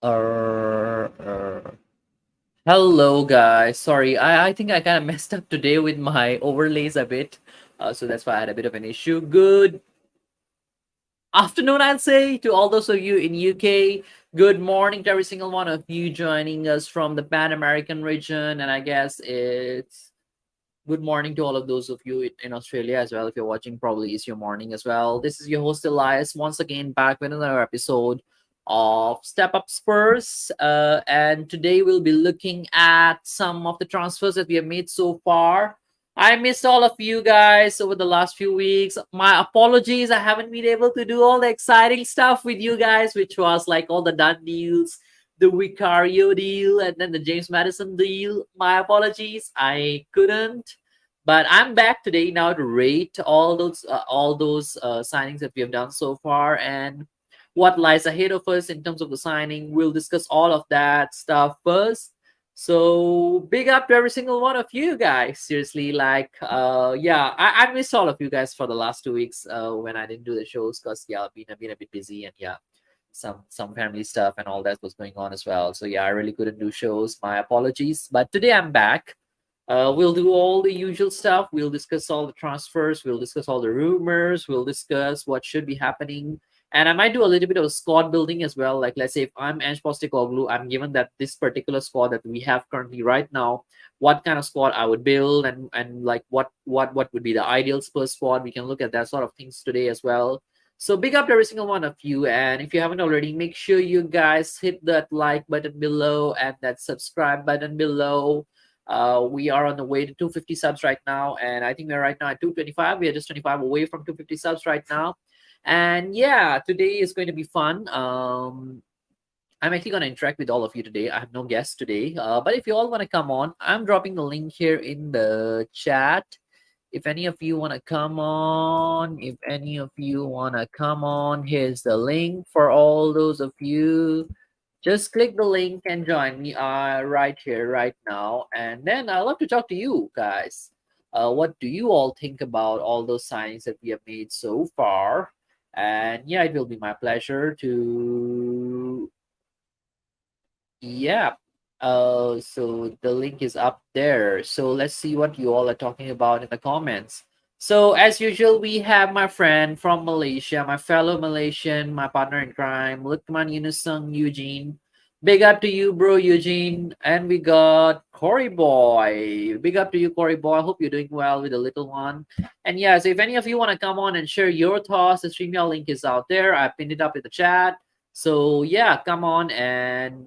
Uh, uh, Hello, guys. Sorry, I think I kind of messed up today with my overlays a bit. So that's why I had a bit of an issue. Good afternoon, I'd say, to all those of you in UK. Good morning to every single one of you joining us from the Pan American region. And I guess it's good morning to all of those of you in Australia as well. If you're watching, probably is your morning as well. This is your host Elias once again back with another episode of Step Up Spurs. And today we'll be looking at some of the transfers that we have made so far. I missed all of you guys over the last few weeks. My apologies. I haven't been able to do all the exciting stuff with you guys, which was like all the done deals, the Vicario deal, and then the James Maddison deal. My apologies, I couldn't. But I'm back today now to rate all those signings that we have done so far and what lies ahead of us in terms of the signing. We'll discuss all of that stuff first. So big up to every single one of you guys. Seriously, yeah, I missed all of you guys for the last 2 weeks when I didn't do the shows because yeah, I've been a bit busy and yeah, some family stuff and all that was going on as well. So yeah, I really couldn't do shows. My apologies. But today I'm back. We'll do all the usual stuff. We'll discuss all the transfers. We'll discuss all the rumors. We'll discuss what should be happening. And I might do a little bit of squad building as well. Like, let's say if I'm Ange Postecoglou, I'm given that this particular squad that we have currently right now, what kind of squad I would build and like what would be the ideal Spurs squad. We can look at that sort of things today as well. So big up to every single one of you. And if you haven't already, make sure you guys hit that like button below and that subscribe button below. We are on the way to 250 subs right now, and I think we're right now at 225. We are just 25 away from 250 subs right now. And yeah, today is going to be fun. I'm actually going to interact with all of you today. I have no guests today, but if you all want to come on, I'm dropping the link here in the chat. If any of you want to come on, here's the link for all those of you. Just click the link and join me right here, right now. And then I'd love to talk to you guys. What do you all think about all those signings that we have made so far? And yeah, it will be my pleasure to yeah. So the link is up there. So let's see what you all are talking about in the comments. So as usual, we have my friend from Malaysia, my fellow Malaysian, my partner in crime, Lukman Yunusung Eugene. Big up to you, bro, Eugene. And we got Corey Boy. Big up to you, Corey Boy. I hope you're doing well with the little one. And yeah, so if any of you want to come on and share your thoughts, the StreamYard link is out there. I pinned it up in the chat. So yeah, come on and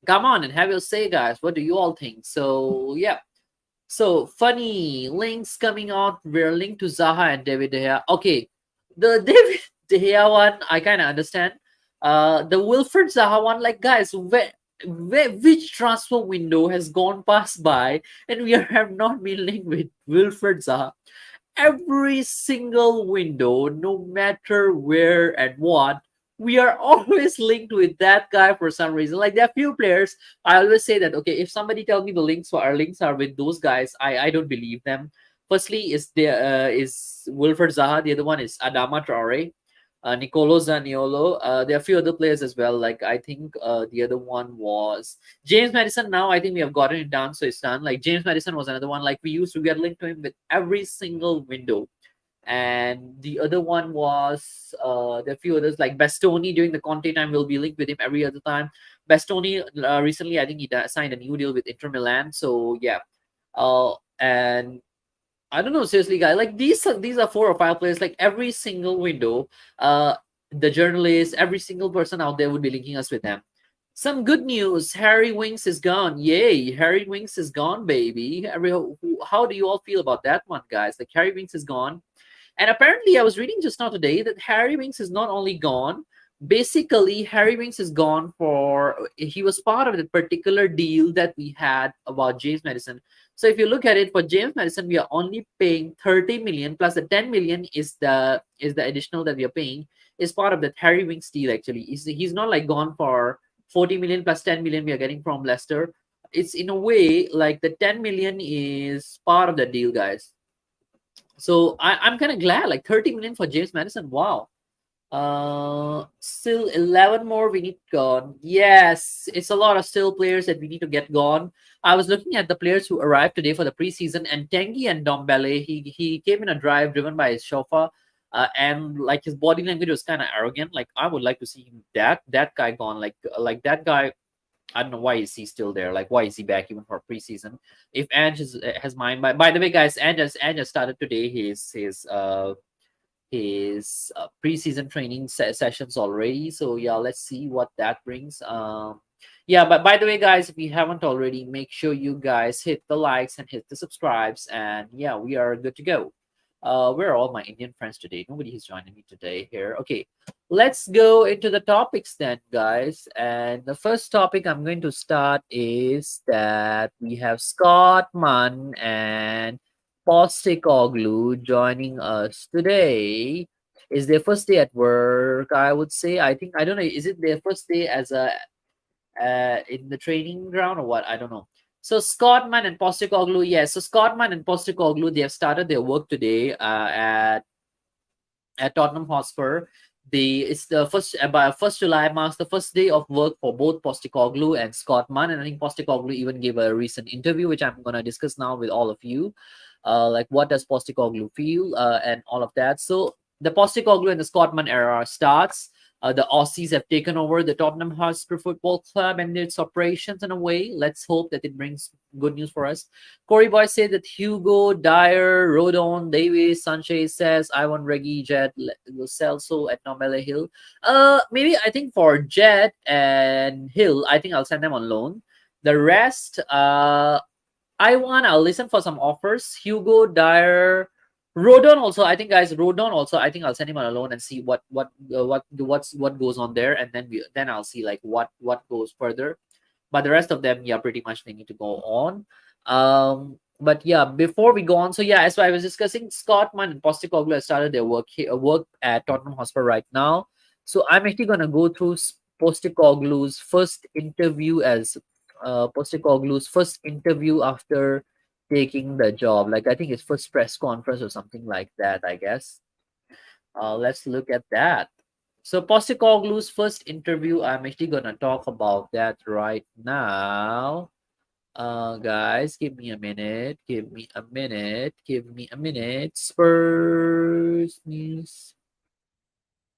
have your say, guys. What do you all think? So yeah. So funny links coming out. We're linked to Zaha and David De Gea. Okay, the David De Gea one I kind of understand. The Wilfred Zaha one, like guys, which transfer window has gone past by and we have not been linked with Wilfred Zaha? Every single window, no matter where and what, we are always linked with that guy for some reason. Like there are few players, I always say that okay, if somebody tell me the links for our links are with those guys, I don't believe them. Firstly, is Wilfred Zaha. The other one is Adama Traore, Nicolo Zaniolo. There are a few other players as well. Like I think the other one was James Maddison. Now I think we have gotten it down, so it's done. Like James Maddison was another one. Like we used to get linked to him with every single window. And the other one was there are a few others like Bastoni during the Conte time. Will be linked with him every other time. Bastoni recently, I think he signed a new deal with Inter Milan. So yeah, and I don't know, seriously, guys. Like these are 4 or 5 players. Like every single window, the journalists, every single person out there would be linking us with them. Some good news: Harry Winks is gone. Yay, Harry Winks is gone, baby. How do you all feel about that one, guys? Like Harry Winks is gone, and apparently, I was reading just now today that Harry Winks is not only gone. Basically, Harry Winks is gone for he was part of the particular deal that we had about James Madison. So if you look at it for James Madison, we are only paying 30 million plus the 10 million is the additional that we are paying is part of that Harry Winks deal. Actually, he's not like gone for 40 million plus 10 million we are getting from Leicester. It's in a way like the 10 million is part of the deal, guys. So I'm kind of glad, like 30 million for James Madison. Wow. Still 11 more we need gone. Yes, it's a lot of still players that we need to get gone. I was looking at the players who arrived today for the preseason, and Tengi and Dombele, he came in a drive driven by his chauffeur, and like his body language was kind of arrogant. Like I would like to see him that guy gone. Like that guy. I don't know why is he still there. Like why is he back even for preseason? If Ange has mind. By the way, guys, Ange has started today his preseason training sessions already. So yeah, let's see what that brings. Yeah, but by the way, guys, if you haven't already, make sure you guys hit the likes and hit the subscribes, and yeah, we are good to go. Where are all my Indian friends today? Nobody is joining me today here. Okay, let's go into the topics then, guys. And the first topic I'm going to start is that we have Scott Munn and Postecoglou joining us today. Is their first day at work? I would say. I think I don't know. Is it their first day as a in the training ground or what? I don't know. So Scottman and Postecoglou, yes. So Scottman and Postecoglou, they have started their work today at Tottenham Hotspur. It's the first by 1st July marks the first day of work for both Postecoglou and Scottman, and I think Postecoglou even gave a recent interview, which I'm gonna discuss now with all of you. Like what does Postecoglou feel and all of that. So the Postecoglou and the Scottman era starts. The Aussies have taken over the Tottenham Hotspur Football Club and its operations in a way. Let's hope that it brings good news for us. Corey Boy said that Hugo, Dier, Rodon, Davies, Sanchez says, I want Reggie, Jed, Celso at Nomele Hill. Maybe I think for Jed and Hill, I think I'll send them on loan. The rest, I'll listen for some offers. Hugo, Dyer, Rodon also. I think guys, Rodon also. I think I'll send him on a loan and see what goes on there, and then I'll see like what goes further. But the rest of them, yeah, pretty much they need to go on. But yeah, before we go on, so yeah, as I was discussing, Scottman and Postecoglou have started their work at Tottenham Hotspur right now. So I'm actually gonna go through Postecoglou's first interview as Postecoglou's first interview after taking the job. Like I think his first press conference or something like that. I guess. Let's look at that. So Postecoglou's first interview, I'm actually gonna talk about that right now. Guys, give me a minute. Give me a minute. Give me a minute. Spurs news.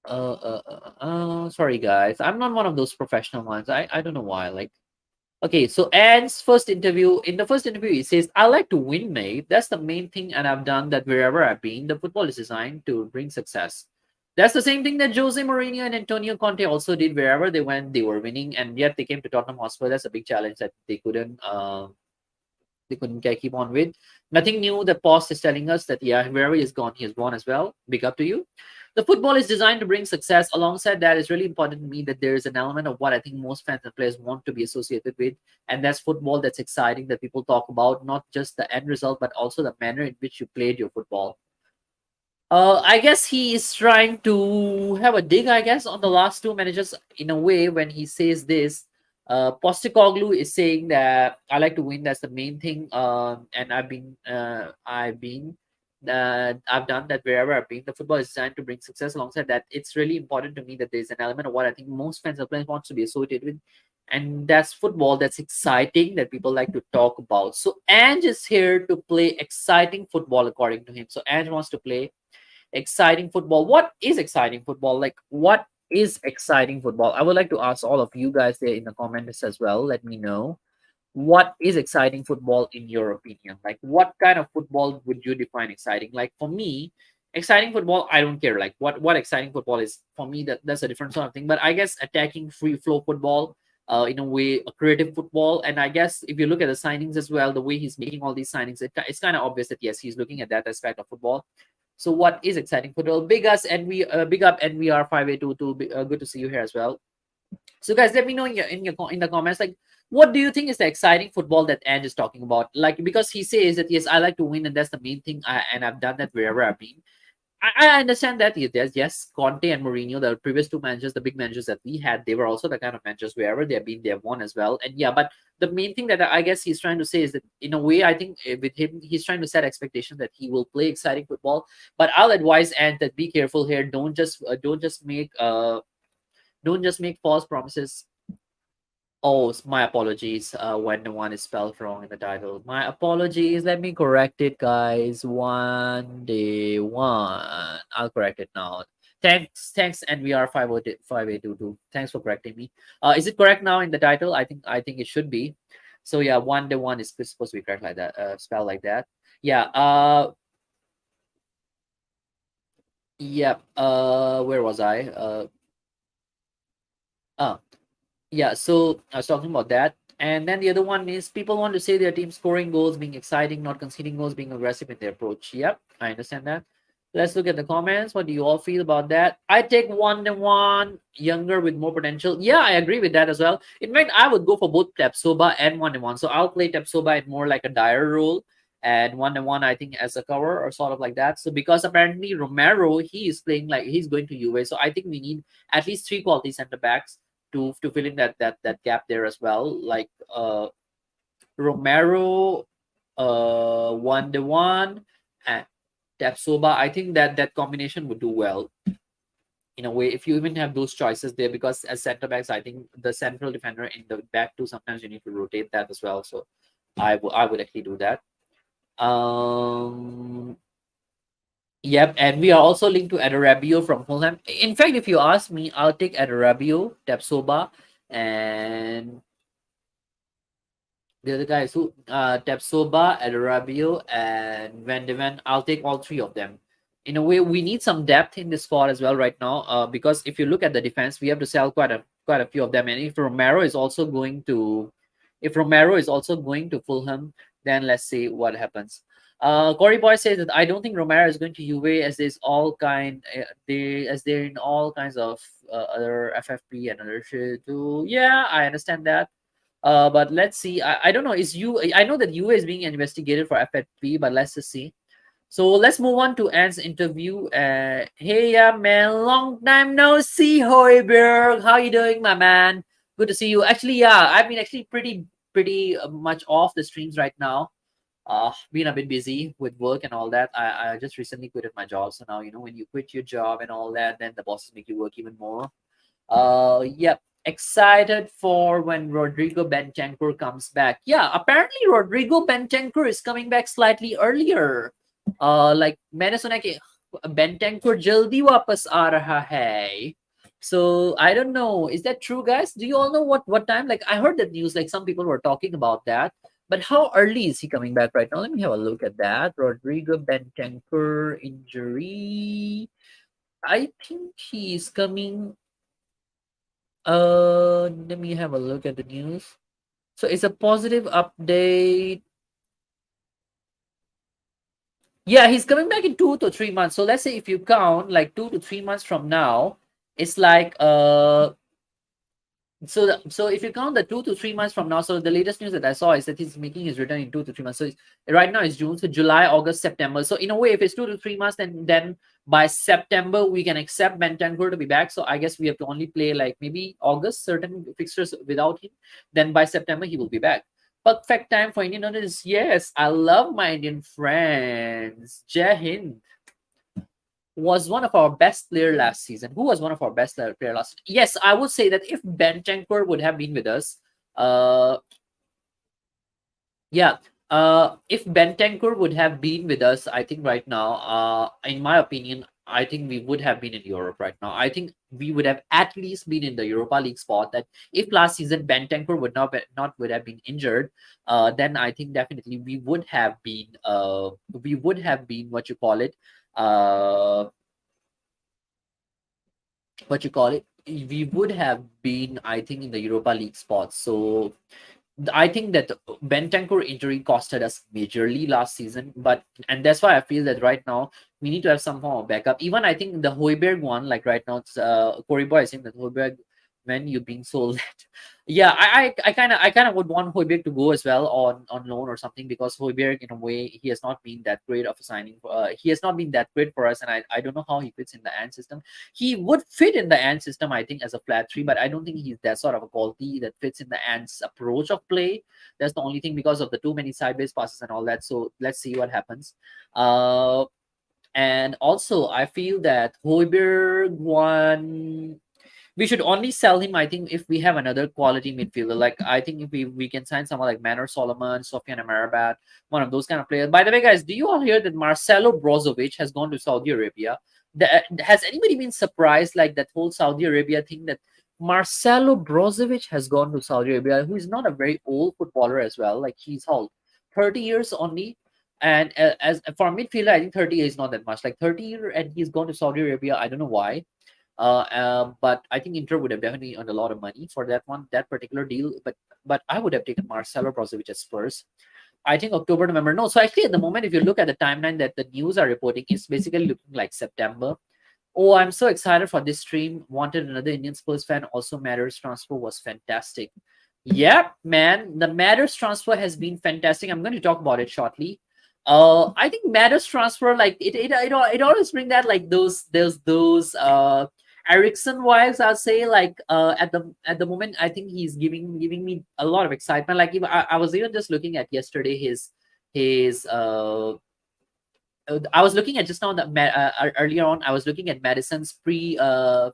Sorry, guys. I'm not one of those professional ones. I don't know why. Like, okay, so Ange's first interview. In the first interview, he says, "I like to win, mate. That's the main thing, and I've done that wherever I've been. The football is designed to bring success." That's the same thing that Jose Mourinho and Antonio Conte also did wherever they went. They were winning, and yet they came to Tottenham Hotspur. That's a big challenge that they couldn't keep on with. Nothing new. The post is telling us that yeah, wherever he's gone, he has won as well. Big up to you. The football is designed to bring success. Alongside that, it's really important to me that there is an element of what I think most fans and players want to be associated with, and that's football that's exciting that people talk about, not just the end result, but also the manner in which you played your football. I guess he is trying to have a dig, I guess, on the last two managers in a way when he says this. Postecoglou is saying that I like to win. That's the main thing. And I've done that wherever I've been. The football is designed to bring success. Alongside that, it's really important to me that there's an element of what I think most fans and players want to be associated with, and that's football that's exciting that people like to talk about. So Ange is here to play exciting football, according to him. So Ange wants to play exciting football. What is exciting football? Like, what is exciting football? I would like to ask all of you guys there in the comments as well. Let me know what is exciting football in your opinion. Like, what kind of football would you define exciting? Like, for me, exciting football, I don't care. Like, what exciting football is for me, that's a different sort of thing. But I guess attacking, free flow football. In a way, a creative football, and I guess if you look at the signings as well, the way he's making all these signings, it's kind of obvious that yes, he's looking at that aspect of football. So what is exciting football? Big up NVR 5822. Good to see you here as well. So guys, let me know in the comments, like, what do you think is the exciting football that Ange is talking about? Like, because he says that yes, I like to win, and that's the main thing, and I've done that wherever I've been. I understand that. Yes, Conte and Mourinho, the previous two managers, the big managers that we had, they were also the kind of managers wherever they've been, they've won as well. And yeah, but the main thing that I guess he's trying to say is that in a way, I think with him, he's trying to set expectations that he will play exciting football. But I'll advise and that be careful here. Don't just make false promises. Oh, my apologies. When the one is spelled wrong in the title. My apologies. Let me correct it, guys. One day one. I'll correct it now. Thanks, and we are 5822. Thanks for correcting me. Is it correct now in the title? I think it should be. So yeah, one day one is supposed to be correct like that. Spelled like that. Yeah. Yep. Where was I? Uh. Yeah, so I was talking about that. And then the other one is people want to say their team scoring goals, being exciting, not conceding goals, being aggressive in their approach. Yep, I understand that. Let's look at the comments. What do you all feel about that? I take 1-1, younger with more potential. Yeah, I agree with that as well. In fact, I would go for both Tapsoba and 1-1. So I'll play Tapsoba in more like a Dier role and 1-1, I think, as a cover or sort of like that. So because apparently Romero, he is playing like he's going to Juve. So I think we need at least three quality center backs to fill in that gap there as well. Like Romero, 1-1, and Tapsoba. I think that combination would do well in a way if you even have those choices there because as center backs, I think the central defender in the back too. Sometimes you need to rotate that as well. So I would actually do that. Um, Yep, and we are also linked to Adarabio from Fulham. In fact, if you ask me, I'll take Adarabio, Tapsoba, and the other guys who Tapsoba, Adarabio, and Van de Ven. I'll take all three of them. In a way, we need some depth in this squad as well right now. Because if you look at the defense, we have to sell quite a few of them. And if Romero is also going to Fulham, then let's see what happens. Corey Boy says that I don't think Romero is going to Juve as they're in all kinds of other FFP and other shit too. Yeah, I understand that. But let's see. I don't know. I know that UA is being investigated for FFP, but let's just see. So let's move on to Anne's interview. Hey, yeah, man, long time no see, Hoiberg. How you doing, my man? Good to see you. Actually, yeah, I've been actually pretty much off the streams right now. Been a bit busy with work and all that. I just recently quitted my job, so now when you quit your job and all that, then the bosses make you work even more. Yep. Excited for when Rodrigo Bentancur comes back. Yeah, apparently Rodrigo Bentancur is coming back slightly earlier. Like मैंने सुना कि Bentancur जल्दी वापस आ रहा है. So I don't know. Is that true, guys? Do you all know what time? Like I heard the news. Like some people were talking about that. But how early is he coming back right now? Let me have a look at that. Rodrigo Bentancur injury. I think he's coming let me have a look at the news. So it's a positive update. Yeah, he's coming back in 2 to 3 months. So let's say if you count like 2 to 3 months from now, it's like so if you count the 2 to 3 months from now, so the latest news that I saw is that he's making his return in 2 to 3 months. So right now it's June, so July, August, September. So in a way, if it's 2 to 3 months, then by September we can accept Bentancur to be back. So I guess we have to only play like maybe August certain fixtures without him. Then by September he will be back. Perfect time for Indian owners. Yes, I love my Indian friends. Jai Hind was one of our best player last season. Who was one of our best player last season? Yes, I would say that if Bentancur would have been with us, yeah, if Bentancur would have been with us, I think right now, in my opinion, I think we would have been in Europe right now. I think we would have at least been in the Europa League spot. That if last season Bentancur would have been injured, then I think definitely we would have been what you call it, we would have been, I think, in the Europa League spots. So I think that Bentancur injury costed us majorly last season, and that's why I feel that right now we need to have some form of backup. Even I think the Hoiberg one, like right now, it's Corey Boy is saying that when you being so late. Yeah, I kind of would want Højbjerg to go as well on loan or something, because Højbjerg in a way he has not been that great of a signing. He has not been that great for us, and I don't know how he fits in the AND system. He would fit in the AND system, I think, as a flat three, but I don't think he's that sort of a quality that fits in the AND's approach of play. That's the only thing, because of the too many sideways passes and all that. So let's see what happens. And also, I feel that Højbjerg one, we should only sell him, I think, if we have another quality midfielder. Like, I think if we can sign someone like Manor Solomon, Sofian Amrabat, one of those kind of players. By the way, guys, do you all hear that Marcelo Brozovic has gone to Saudi Arabia? Has anybody been surprised, like that whole Saudi Arabia thing, that Marcelo Brozovic has gone to Saudi Arabia, who is not a very old footballer as well. Like, he's how 30 years only. And as for a midfielder, I think 30 is not that much. Like 30 year, and he's gone to Saudi Arabia. I don't know why. But I think Inter would have definitely earned a lot of money for that one, that particular deal. But I would have taken Marcelo Brozovic at Spurs. I think October, November. No, so actually at the moment, if you look at the timeline that the news are reporting, it's basically looking like September. Oh, I'm so excited for this stream. Wanted another Indian Spurs fan. Also, Matters transfer was fantastic. Yep, man. The Matters transfer has been fantastic. I'm going to talk about it shortly. I think Matters transfer, like it always bring that, like those Ericsson vibes, I'll say. Like at the moment, I think he's giving me a lot of excitement. Like, even I was even just looking at yesterday his I was looking at just now that earlier on, I was looking at Madison's behind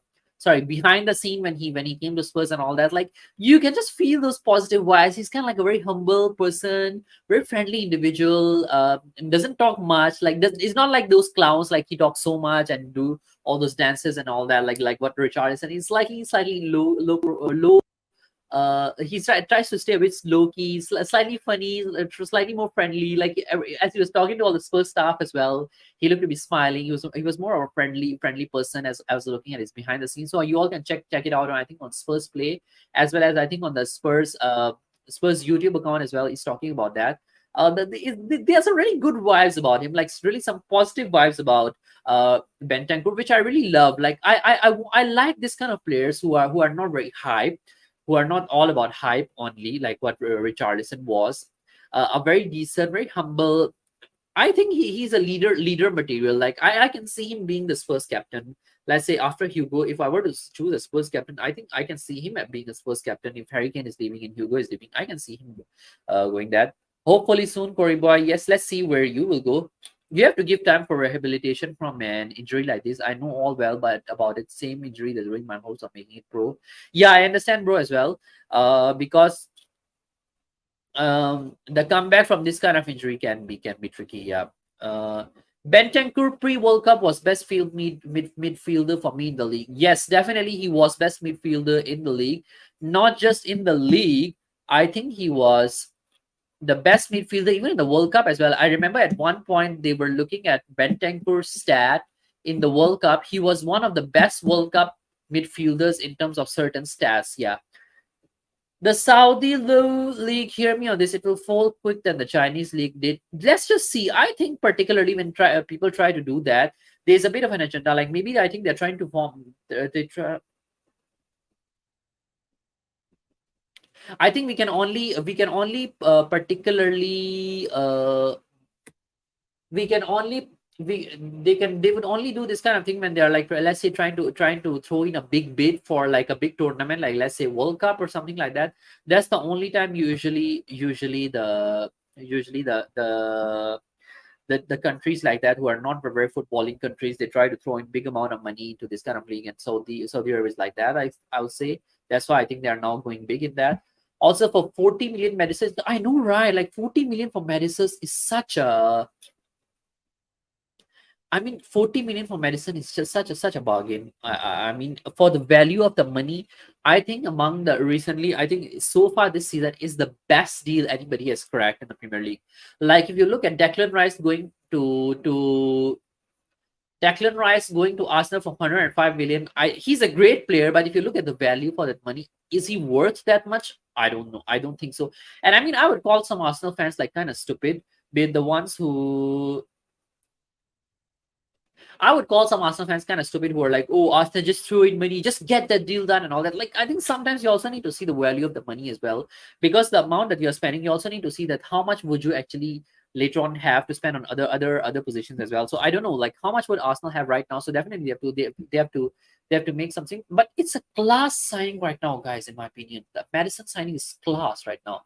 the scene when he came to Spurs and all that. Like, you can just feel those positive vibes. He's kind of like a very humble person, very friendly individual. And doesn't talk much. Like, it's not like those clowns. Like, he talks so much and do all those dances and all that. Like what Richarlison. He's slightly low. Tries to stay a bit low key, slightly funny, slightly more friendly. Like, as he was talking to all the Spurs staff as well, he looked to be smiling. He was more of a friendly person, as I was looking at his behind the scenes. So you all can check it out. I think on Spurs Play, as well as I think on the Spurs YouTube account as well. He's talking about that. There's some really good vibes about him, like really some positive vibes about Bentancur, which I really love. Like, I like this kind of players who are not very hyped, who are not all about hype only, like what Richarlison was. A very decent, very humble. I think he's a leader material. Like, I can see him being the Spurs captain. Let's say after Hugo, if I were to choose a Spurs captain, I think I can see him at being a Spurs captain. If Harry Kane is leaving and Hugo is leaving, I can see him going that. Hopefully soon, Corey boy. Yes, let's see where you will go. You have to give time for rehabilitation from an injury like this. I know all well, but about it, same injury that ruined my hopes of making it pro. Yeah, I understand, bro, as well. Because the comeback from this kind of injury can be tricky. Yeah. Bentancur pre-World Cup was best midfielder for me in the league. Yes, definitely he was best midfielder in the league. Not just in the league. I think he was the best midfielder even in the World Cup as well. I remember at one point they were looking at Bentancur's stat in the World Cup. He was one of the best World Cup midfielders in terms of certain stats. Yeah. The Saudi league, hear me on this, it will fall quick than the Chinese league did. Let's just see. I think particularly when people try to do that, there's a bit of an agenda. Like, maybe I think they're trying to form. They try. I think particularly we can only we they would only do this kind of thing when they're like, let's say, trying to throw in a big bid for like a big tournament, like let's say World Cup or something like that. That's the only time the countries like that, who are not very footballing countries, they try to throw in big amount of money into this kind of league. And Saudi Arabia is like that. I would say that's why I think they are now going big in that. Also, for 40 million medicines, I know, right? Like 40 million for medicines is such a. I mean, 40 million for medicine is just such a bargain. I mean, for the value of the money, I think I think so far this season is the best deal anybody has cracked in the Premier League. Like, if you look at Declan Rice going to Arsenal for 105 million, he's a great player, but if you look at the value for that money, is he worth that much? I don't know. I don't think so. And I mean, I would call some Arsenal fans like kind of stupid, be the ones who I would call some Arsenal fans kind of stupid who are like, oh, Arsenal just threw in money, just get that deal done and all that. Like, I think sometimes you also need to see the value of the money as well, because the amount that you're spending, you also need to see that how much would you actually later on have to spend on other positions as well. So I don't know, like how much would Arsenal have right now? So definitely they have to make something. But it's a class signing right now, guys. In my opinion, the Madison signing is class right now.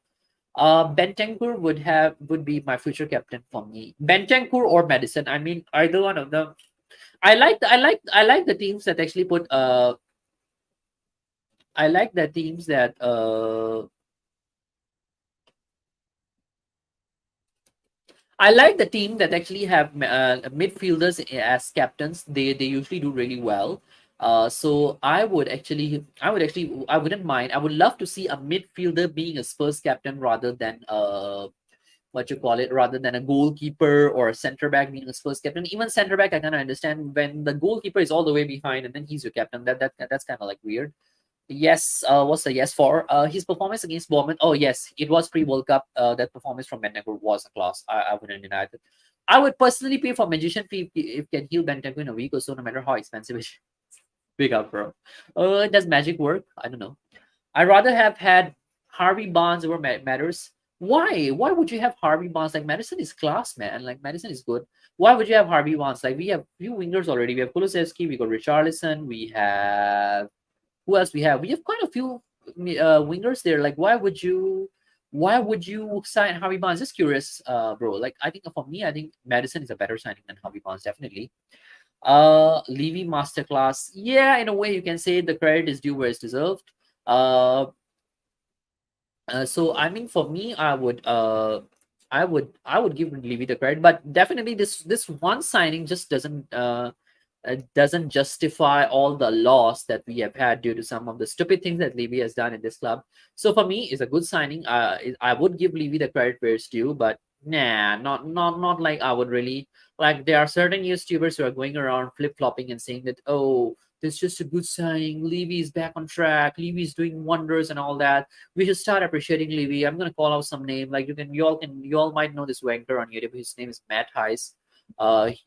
Bentancur would be my future captain for me. Bentancur or Madison. I mean, either one of them. I like the teams that actually put I like the teams that I like the team that actually have midfielders as captains. They usually do really well. So I wouldn't mind. I would love to see a midfielder being a Spurs captain rather than what you call it, rather than a goalkeeper or a center back being a Spurs captain. Even center back, I kind of understand when the goalkeeper is all the way behind and then he's your captain. That's kind of like weird. Yes, what's the yes for? His performance against Bournemouth. Oh yes, it was pre-World Cup. That performance from Bentancur was a class. I wouldn't deny it. I would personally pay for magician fee if can heal Bentancur in a week or so, no matter how expensive it is. Big up, bro. Does magic work? I don't know. I'd rather have had Harvey Barnes over Matters. Why? Why would you have Harvey Barnes? Like Madison is class, man. Like Madison is good. Why would you have Harvey Barnes? Like we have few wingers already. We have Kulusevski, we got Richarlison, we have who else we have? We have quite a few wingers there. Like, why would you sign Harvey Barnes? Just curious, bro. Like, I think for me, I think Madison is a better signing than Harvey Barnes, definitely. Levy masterclass. Yeah, in a way, you can say the credit is due where it's deserved. Uh, so I mean, for me, I would give Levy the credit, but definitely this one signing just doesn't justify all the loss that we have had due to some of the stupid things that Levy has done in this club. So for me, it's a good signing. I would give Levy the credit where it's due, but nah, not like I would really like. There are certain YouTubers who are going around flip flopping and saying that, oh, this is just a good signing. Levy is back on track. Levy is doing wonders and all that. We should start appreciating Levy. I'm gonna call out some name. Like you all might know this wanker on YouTube. His name is Matt Heiss.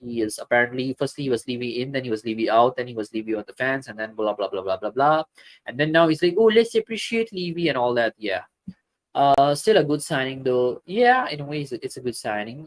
He is apparently firstly he was Levy in, then he was Levy out, then he was Levy on the fans, and then blah blah blah blah blah blah. And then now he's like, oh, let's appreciate Levy and all that. Yeah. Still a good signing though. Yeah, in a way, it's a good signing.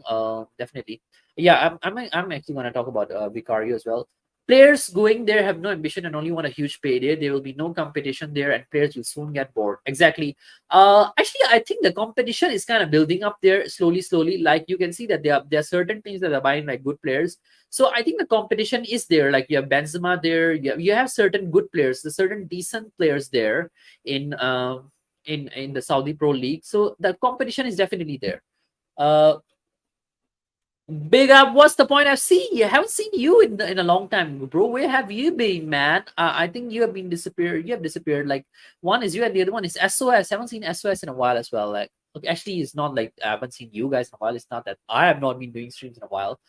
Definitely. Yeah, I'm actually gonna talk about Vicario as well. Players going there have no ambition and only want a huge payday. There will be no competition there, and players will soon get bored. Exactly. Actually, I think the competition is kind of building up there slowly, slowly. Like you can see that there are certain teams that are buying like good players. So I think the competition is there. Like you have Benzema there. You have certain good players, the certain decent players there in in the Saudi Pro League. So the competition is definitely there. Uh, Big up. What's the point? I haven't seen you in a long time, bro. Where have you been, man? I think you have been disappeared. You have disappeared. Like one is you, and the other one is SOS. I haven't seen SOS in a while as well. Like, look, actually, it's not like I haven't seen you guys in a while. It's not that I have not been doing streams in a while.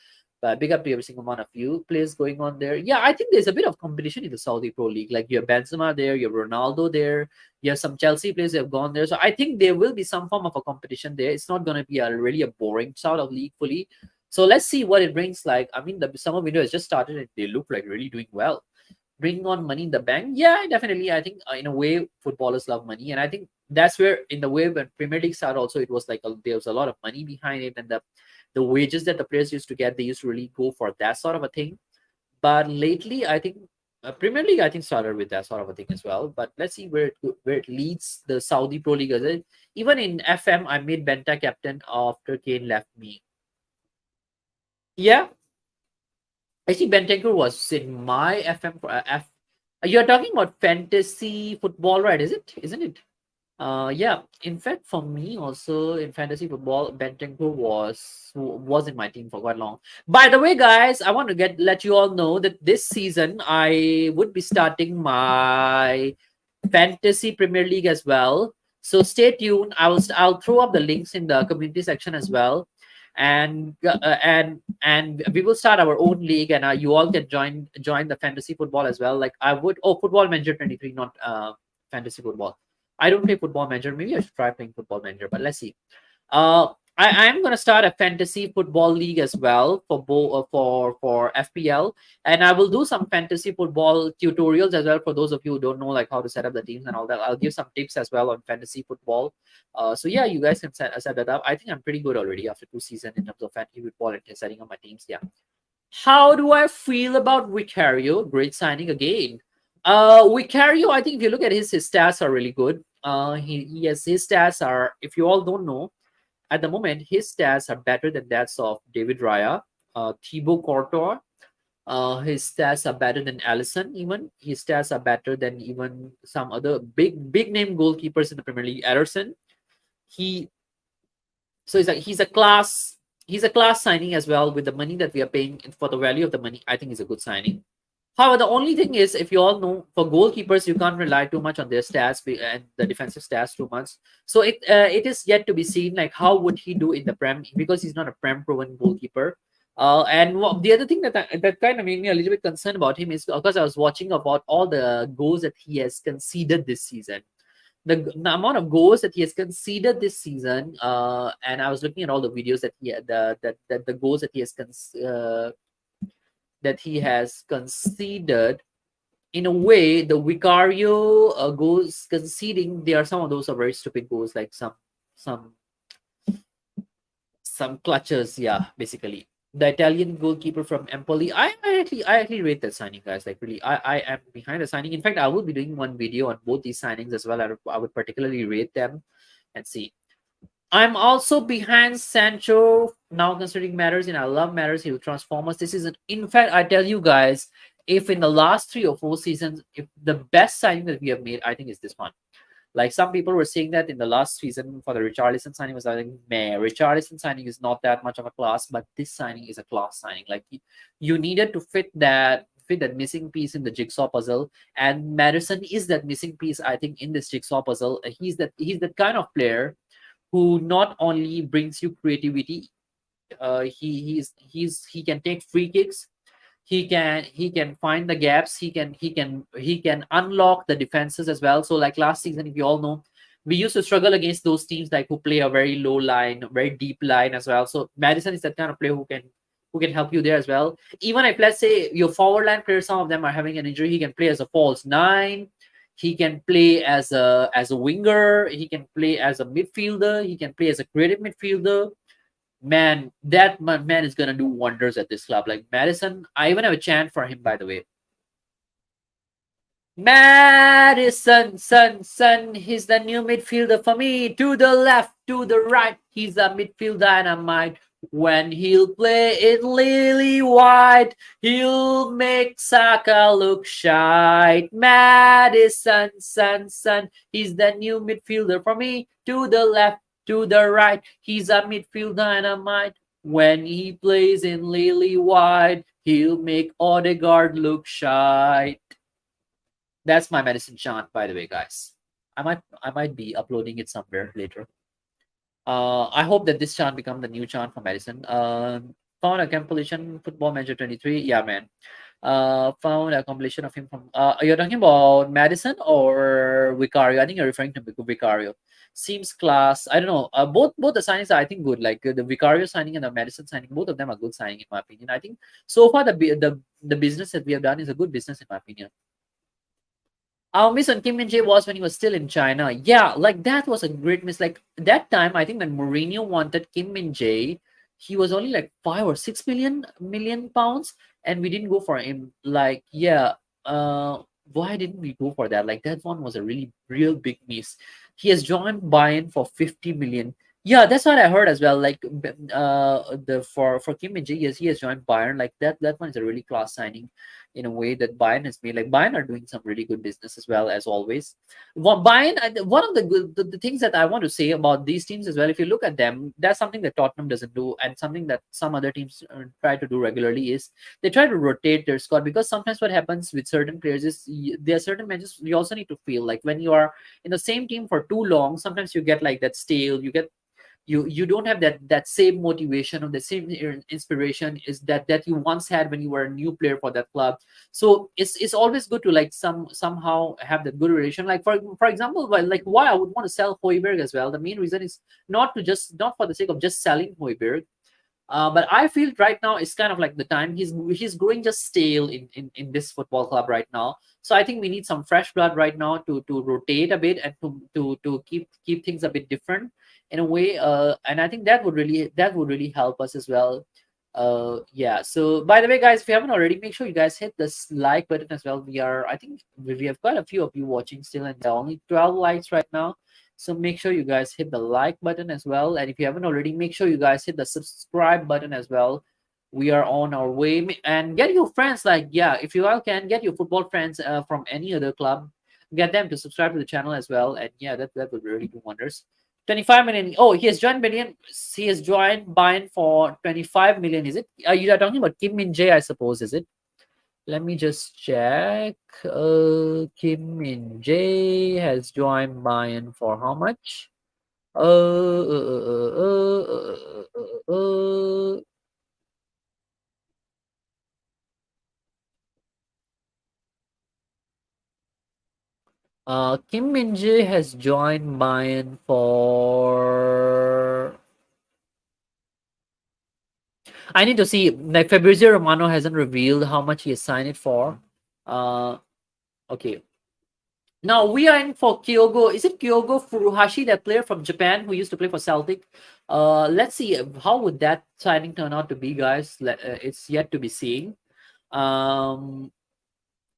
But big up to every single one of you players going on there. Yeah, I think there's a bit of competition in the Saudi Pro League. Like you have Benzema there, you have Ronaldo there, you have some Chelsea players that have gone there. So I think there will be some form of a competition there. It's not going to be a really a boring sort of league fully. So let's see what it brings. Like, I mean, the summer window has just started and they look like really doing well. Bringing on money in the bank. Yeah, definitely. I think in a way, footballers love money. And I think that's where, in the way, when Premier League started, also, it was like there was a lot of money behind it. And the wages that the players used to get, they used to really go for that sort of a thing. But lately, I think Premier League, I think, started with that sort of a thing as well. But let's see where it leads the Saudi Pro League. Even in FM, I made Benta captain after Kane left me. Yeah, I think Bentancur was in my FM. You're talking about fantasy football, right? Is it? Isn't it? Yeah. In fact, for me also in fantasy football, Bentancur was in my team for quite long. By the way, guys, I want to let you all know that this season I would be starting my fantasy Premier League as well. So stay tuned. I'll throw up the links in the community section as well, and we will start our own league, and you all can join the fantasy football as well. Like I would. Oh, Football Manager 23, not fantasy football. I don't play Football Manager. Maybe I should try playing Football Manager, but let's see. I'm gonna start a fantasy football league as well for for FPL, and I will do some fantasy football tutorials as well for those of you who don't know like how to set up the teams and all that. I'll give some tips as well on fantasy football. So yeah, you guys can set that up. I think I'm pretty good already after 2 seasons in terms of fantasy football and setting up my teams. Yeah. How do I feel about Vicario? Great signing again. Vicario, I think if you look at his stats are really good. Yes, his stats are. If you all don't know, at the moment, his stats are better than that of David Raya, Thibaut Courtois. His stats are better than Allison. Even his stats are better than even some other big name goalkeepers in the Premier League. Ederson. He so he's a class signing as well with the money that we are paying for the value of the money. I think is a good signing. However, the only thing is, if you all know, for goalkeepers, you can't rely too much on their stats and the defensive stats too much. So it is yet to be seen, like how would he do in the Prem because he's not a Prem proven goalkeeper. The other thing that kind of made me a little bit concerned about him is because I was watching about all the goals that he has conceded this season. The amount of goals that he has conceded this season, and I was looking at all the videos that he had, the goals that he has conceded. In a way, the Vicario goals conceding, there are some of those are very stupid goals, like some some clutches. Yeah, basically. The Italian goalkeeper from Empoli. I actually rate that signing, guys. Like really, I am behind the signing. In fact, I will be doing one video on both these signings as well. I would particularly rate them and see. I'm also behind Sancho now considering matters, and I love matters. He will transform us. This is in fact, I tell you guys, if in the last 3 or 4 seasons, if the best signing that we have made, I think is this one. Like some people were saying that in the last season for the Richarlison signing was like, man, Richarlison signing is not that much of a class, but this signing is a class signing. Like you needed to fit that missing piece in the jigsaw puzzle, and Madison is that missing piece. I think in this jigsaw puzzle, he's that kind of player who not only brings you creativity, he can take free kicks, he can find the gaps, he can unlock the defenses as well. So like last season, if you all know, we used to struggle against those teams like who play a very low line, very deep line as well. So Madison is that kind of player who can help you there as well. Even if let's say your forward line players, some of them are having an injury, he can play as a false nine. He can play as a winger. He can play as a midfielder. He can play as a creative midfielder. Man, that man is gonna do wonders at this club. Like Madison, I even have a chant for him, by the way. Madison, son, he's the new midfielder for me. To the left, to the right, he's a midfield dynamite. When he'll play it lily white, he'll make Saka look shy. Madison, son, he's the new midfielder for me. To the left, to the right, he's a midfield dynamite. When he plays in lily white, he'll make Odegaard look shy. That's my medicine chant, by the way, guys. I might be uploading it somewhere later. I hope that this chant become the new chant for medicine. Found a compilation football manager 23. Yeah, man. Found a compilation of him from. You're talking about Madison or Vicario? I think you're referring to Vicario. Seems class. I don't know. Both the signings are I think good. Like the Vicario signing and the Madison signing, both of them are good signing in my opinion. I think so far the business that we have done is a good business in my opinion. Our miss on Kim Min Jae was when he was still in China. Yeah, like that was a great miss. Like that time, I think when Mourinho wanted Kim Min Jae, he was only like 5 or 6 million pounds, and we didn't go for him. Like, yeah, why didn't we go for that? Like that one was a really real big miss. He has joined Bayern for 50 million. Yeah, that's what I heard as well. Like, the for Kim Min Jae, yes, he has joined Bayern. Like that one is a really class signing in a way that Bayern has made. Like Bayern are doing some really good business as well as always. Bayern, one of the things that I want to say about these teams as well, if you look at them, that's something that Tottenham doesn't do, and something that some other teams try to do regularly is they try to rotate their squad because sometimes what happens with certain players is there are certain matches you also need to feel like when you are in the same team for too long, sometimes you get like that stale, you don't have that same motivation or the same inspiration is that you once had when you were a new player for that club. So it's always good to like somehow have that good relation. Like for example, like why I would want to sell Hoiberg as well. The main reason is not for the sake of just selling Hoiberg. But I feel right now it's kind of like the time he's growing just stale in this football club right now. So I think we need some fresh blood right now to rotate a bit and to keep things a bit different in a way. And I think that would really help us as well. Yeah. So by the way, guys, if you haven't already, make sure you guys hit this like button as well. I think we have quite a few of you watching still, and there are only 12 likes right now. So make sure you guys hit the like button as well. And if you haven't already, make sure you guys hit the subscribe button as well. We are on our way. And get your friends, like, yeah, if you all can, get your football friends from any other club. Get them to subscribe to the channel as well. And yeah, that would really do wonders. 25 million. Oh, he has joined Bayern. He has joined Bayern for 25 million. Is it? You are talking about Kim Min Jae, I suppose, is it? Let me just check. Kim Min Jae has joined Bayern for how much? Uh, uh, uh, uh, uh, uh, uh, Kim Min Jae has joined Bayern for. I need to see. Like Fabrizio Romano hasn't revealed how much he has signed it for. Uh, okay. Now we are in for Kyogo. Is it Kyogo Furuhashi, that player from Japan who used to play for Celtic? Let's see how would that signing turn out to be, guys. It's yet to be seen. Um,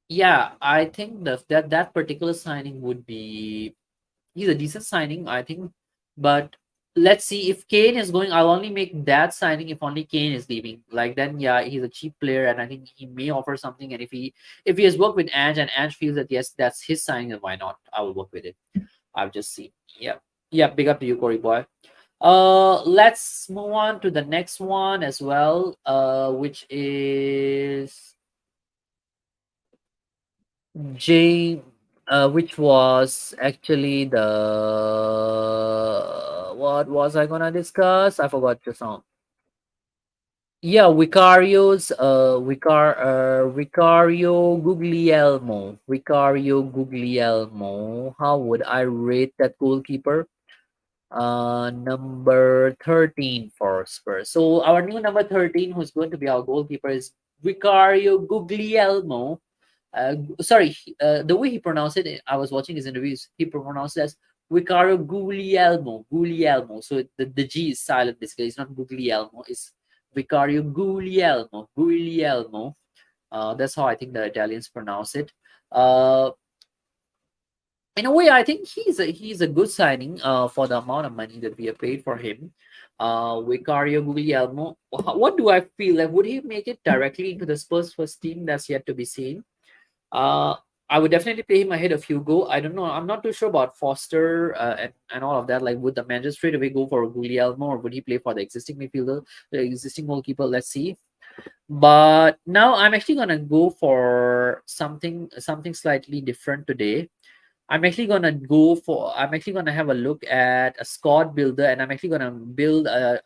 yeah, I think that particular signing would be he's a decent signing, I think. But let's see if Kane is going. I'll only make that signing if only Kane is leaving. Like then, yeah, he's a cheap player, and I think he may offer something. And if he has worked with Ange and Ange feels that yes, that's his signing, then why not? I will work with it. I'll just see. Yeah, yeah. Big up to you, Corey boy. Let's move on to the next one as well. Which is J, which was actually the what was I gonna discuss? I forgot just now. Yeah, Vicario Guglielmo. Vicario Guglielmo. How would I rate that goalkeeper? Number 13 for Spurs. So our new number 13, who's going to be our goalkeeper, is Vicario Guglielmo. Sorry, the way he pronounced it, I was watching his interviews. He pronounced it as Vicario Guglielmo. Guglielmo. So the G is silent. Basically, it's not Guglielmo. It's Vicario Guglielmo. Guglielmo. That's how I think the Italians pronounce it. In a way, I think he's a good signing for the amount of money that we have paid for him. Vicario Guglielmo. What do I feel like? Would he make it directly into the Spurs first team? That's yet to be seen. Uh, I would definitely play him ahead of Hugo. I don't know. I'm not too sure about Foster and all of that. Like, would the manager straight away go for Guglielmo, or would he play for the existing midfielder, the existing goalkeeper? Let's see. But now I'm actually gonna go for something slightly different today. I'm actually gonna have a look at a squad builder, and I'm actually gonna build a,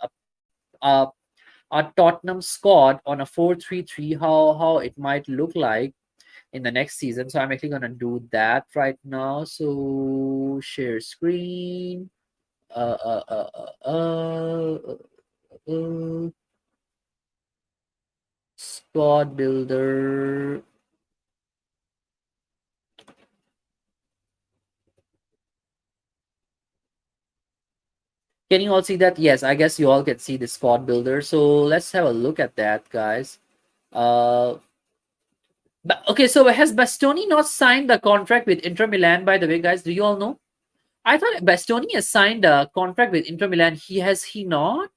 a Tottenham squad on a 4-3-3. How it might look like in the next season. So I'm actually gonna do that right now. So share screen. Uh, uh, uh, uh, uh, uh, Squad builder. Can you all see that? Yes, I guess you all can see the squad builder. So let's have a look at that, guys. Uh, but okay, so has Bastoni not signed the contract with Inter Milan? By the way, guys, do you all know? I thought Bastoni has signed a contract with Inter Milan. He not?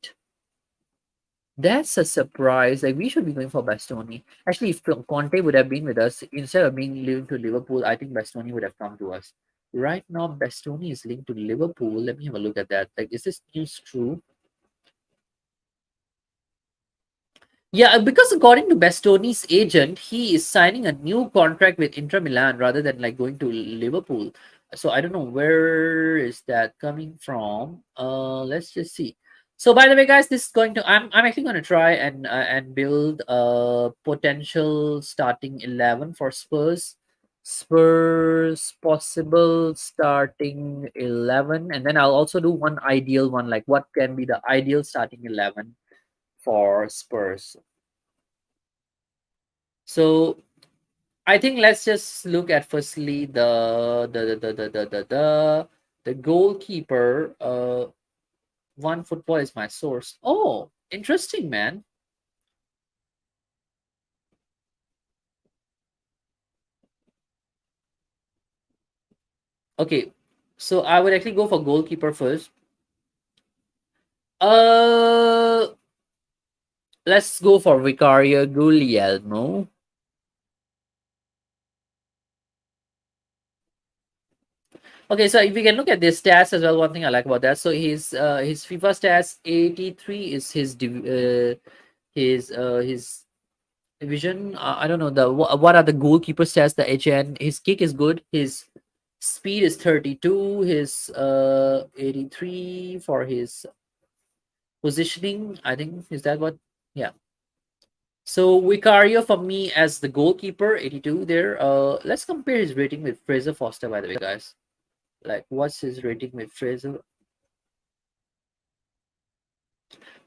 That's a surprise. Like we should be going for Bastoni. Actually, if Conte would have been with us instead of being linked to Liverpool, I think Bastoni would have come to us. Right now, Bastoni is linked to Liverpool. Let me have a look at that. Like, is this news true? Yeah, because according to Bastoni's agent, he is signing a new contract with Inter Milan rather than like going to Liverpool. So I don't know where is that coming from. Let's just see. So by the way, guys, this is going to I'm actually going to try and build a potential starting 11 for Spurs. Spurs possible starting 11, and then I'll also do one ideal one, like what can be the ideal starting 11 for Spurs. So I think let's just look at firstly the goalkeeper. One football is my source. Oh, interesting, man. Okay, so I would actually go for goalkeeper first. Uh, let's go for Vicario Guglielmo. Okay, so if we can look at their stats as well, one thing I like about that. So his FIFA stats 83 is his division. I don't know what are the goalkeeper stats. The HN, his kick is good. His speed is 32. His 83 for his positioning. I think is that what? Yeah. So Vicario for me as the goalkeeper, 82 there. Let's compare his rating with Fraser Foster, by the way, guys. Like, what's his rating with Fraser?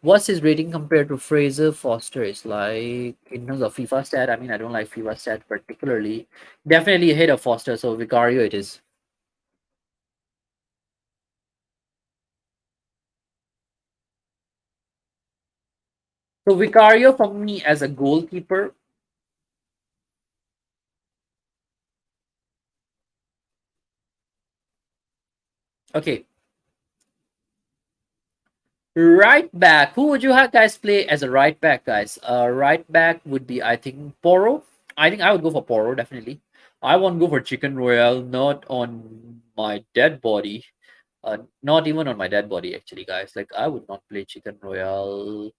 What's his rating compared to Fraser Foster? Is like in terms of FIFA stat. I mean, I don't like FIFA stat particularly. Definitely ahead of Foster. So Vicario it is. So Vicario for me as a goalkeeper. Okay, right back. Who would you have guys play as a right back, guys? Right back would be, I think, Poro. I think I would go for Poro, definitely. I won't go for Chicken Royale, not on my dead body. Not even on my dead body, actually, guys. Like, I would not play Chicken Royale.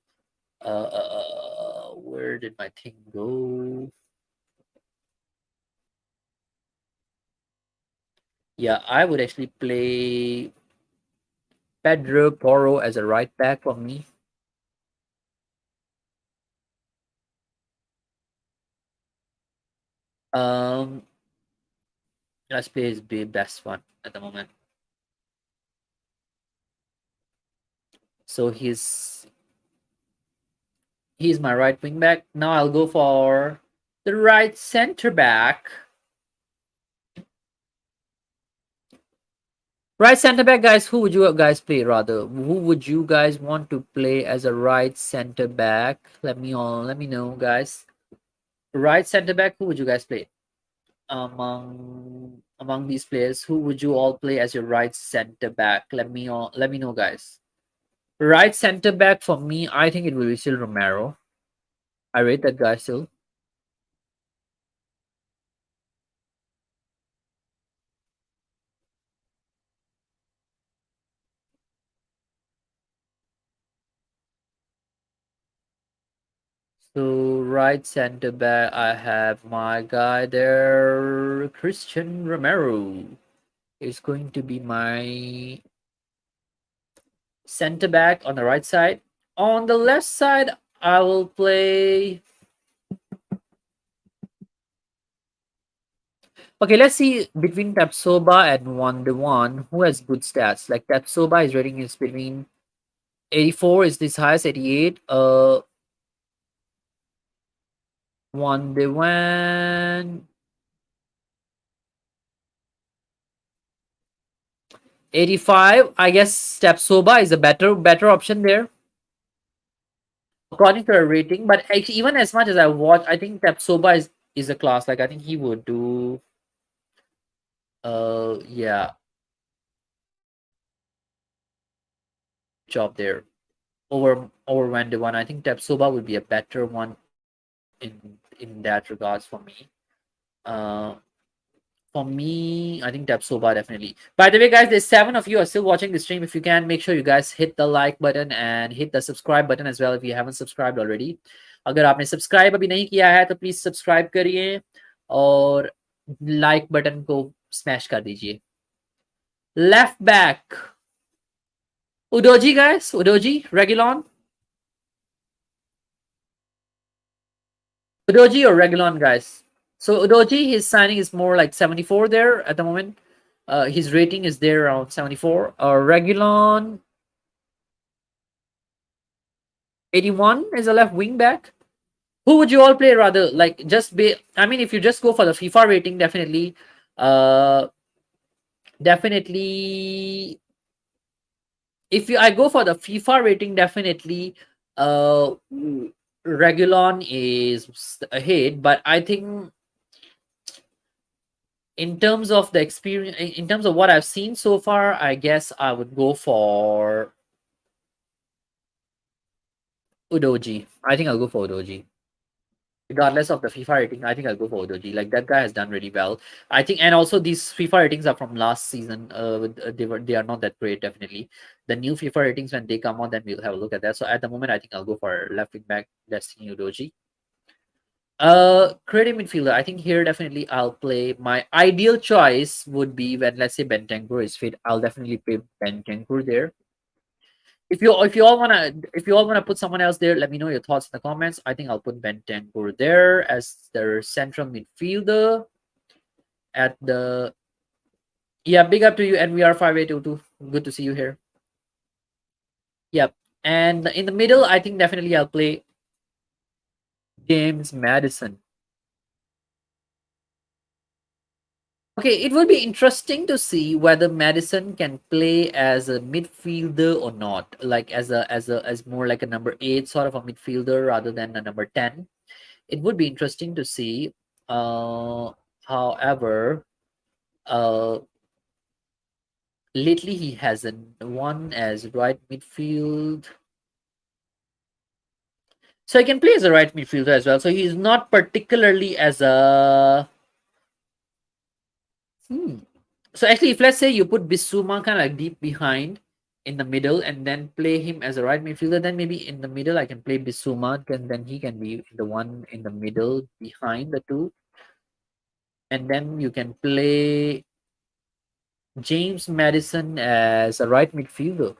Where did my thing go? Yeah, I would actually play Pedro Poro as a right back for me. Um, let's play his best one at the moment. So he's my right wing back. Now I'll go for the right center back. Right center back, guys. Who would you guys play rather? Who would you guys want to play as a right center back? Let me know, guys. Right center back. Who would you guys play among these players? Who would you all play as your right center back? Let me know, guys. Right center back for me, I think it will be still Romero. I rate that guy still. So right center back, I have my guy there, Christian Romero is going to be my center back on the right side. On the left side, I will play. Okay, let's see between Tapsoba and One who has good stats. Like Tapsoba, his rating is between 84 is this highest, 88. One 85. I guess Tapsoba is a better option there according to her rating. But even as much as I watch, I think Tapsoba is a class. Like I think he would do. Yeah, job there over One. I think Tapsoba would be a better one in that regards for me. Uh, for me, I think Tapsoba definitely. By the way, guys, there's 7 of you are still watching the stream. If you can, make sure you guys hit the like button and hit the subscribe button as well if you haven't subscribed already. अगर आपने subscribe अभी नहीं किया है तो please subscribe करिए और like button को स्मैश कर दीजिए. Left back. Udoji, guys. Udoji, Regulon. Udoji or Regulon, guys. So Udoji, his signing is more like 74 there at the moment. His rating is there around 74. Regulon, 81 is a left wing back. Who would you all play rather? Like just be. I mean, if you just go for the FIFA rating, definitely, uh, definitely. If I go for the FIFA rating, definitely, Regulon is ahead. But I think in terms of the experience, in terms of what I've seen so far, I guess I would go for Udoji. I think I'll go for Udoji. Regardless of the FIFA rating, I think I'll go for Udoji. Like that guy has done really well. I think, and also these FIFA ratings are from last season. They are not that great. Definitely, the new FIFA ratings when they come on, then we'll have a look at that. So at the moment, I think I'll go for left wing back Destiny Udoji. Creative midfielder. I think here definitely I'll play. My ideal choice would be when let's say Bentancur is fit. I'll definitely play Bentancur there. If you all wanna put someone else there, let me know your thoughts in the comments. I think I'll put Bentancur there as their central midfielder at the. Yeah, big up to you, NVR5822. Good to see you here. Yep. And in the middle, I think definitely I'll play James Maddison. Okay, it will be interesting to see whether Madison can play as a midfielder or not, like as more like a number 8 sort of a midfielder rather than a number 10. It would be interesting to see. Uh, However, uh, lately he hasn't won as right midfield, so he can play as a right midfielder as well. So he's not particularly as a. Hmm. So actually, if let's say you put Bissouma kind of like deep behind in the middle and then play him as a right midfielder, then maybe in the middle I can play Bissouma, then he can be the one in the middle behind the two, and then you can play James Maddison as a right midfielder.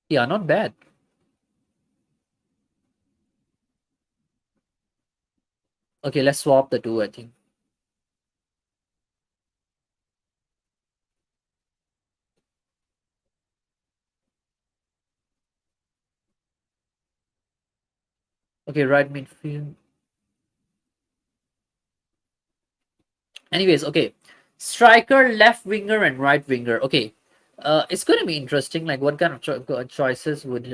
Yeah, not bad. Okay, let's swap the two. I think. Okay, right midfield. Anyways, okay. Striker, left winger, and right winger. Okay. It's going to be interesting. Like, what kind of choices would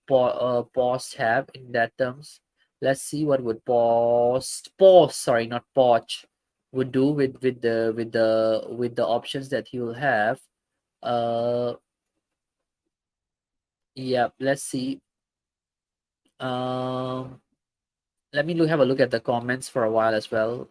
Post have in that terms? Let's see what would Post, sorry, not Poch, would do with the options that he will have. Uh, yeah. Let's see. Um, Let me have a look at the comments for a while as well.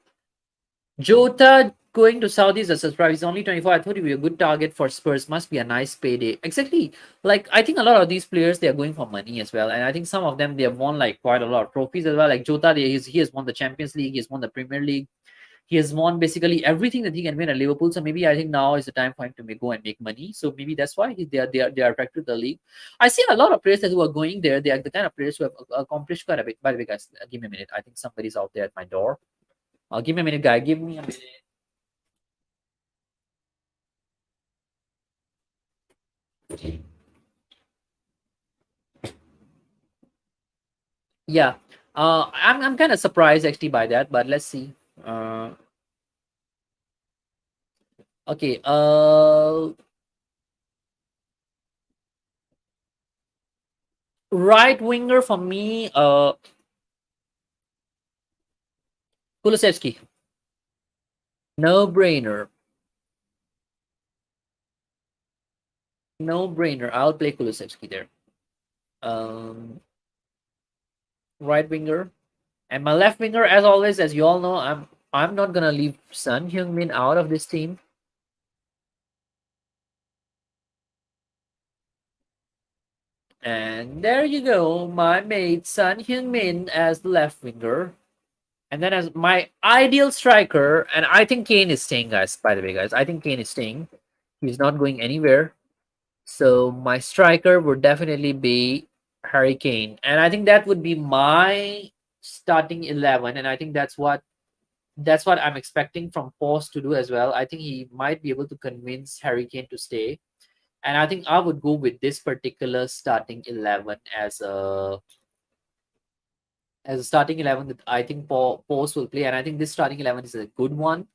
Jota going to Saudi is a surprise. He's only 24. I thought he'd be a good target for Spurs. Must be a nice payday. Exactly. Like I think a lot of these players they are going for money as well, and I think some of them they have won like quite a lot of trophies as well. Like Jota, he has won the Champions League. He has won the Premier League. He has won basically everything that he can win at Liverpool. So maybe I think now is the time for him to go and make money. So maybe that's why they are attracted to the league. I see a lot of players who are going there. They are the kind of players who have accomplished quite a bit. By the way, guys, give me a minute. I think somebody's out there at my door. Give me a minute, guy. Give me a minute. Yeah. I'm kind of surprised actually by that, but let's see. Uh, okay. Right winger for me. Kulusevski. No brainer. No brainer. I'll play Kulusevski there. Um, right winger, and my left winger, as always, as you all know, I'm not gonna leave Son Heung-min out of this team. And there you go, my mate Son Heung-min as the left winger. And then as my ideal striker, and I think Kane is staying, guys. By the way, guys, I think Kane is staying. He's not going anywhere. So my striker would definitely be Harry Kane, and I think that would be my starting 11. And I think that's what I'm expecting from Post to do as well. I think he might be able to convince Harry Kane to stay, and I think I would go with this particular starting 11 as a starting 11 that I think Post will play, and I think this starting 11 is a good one.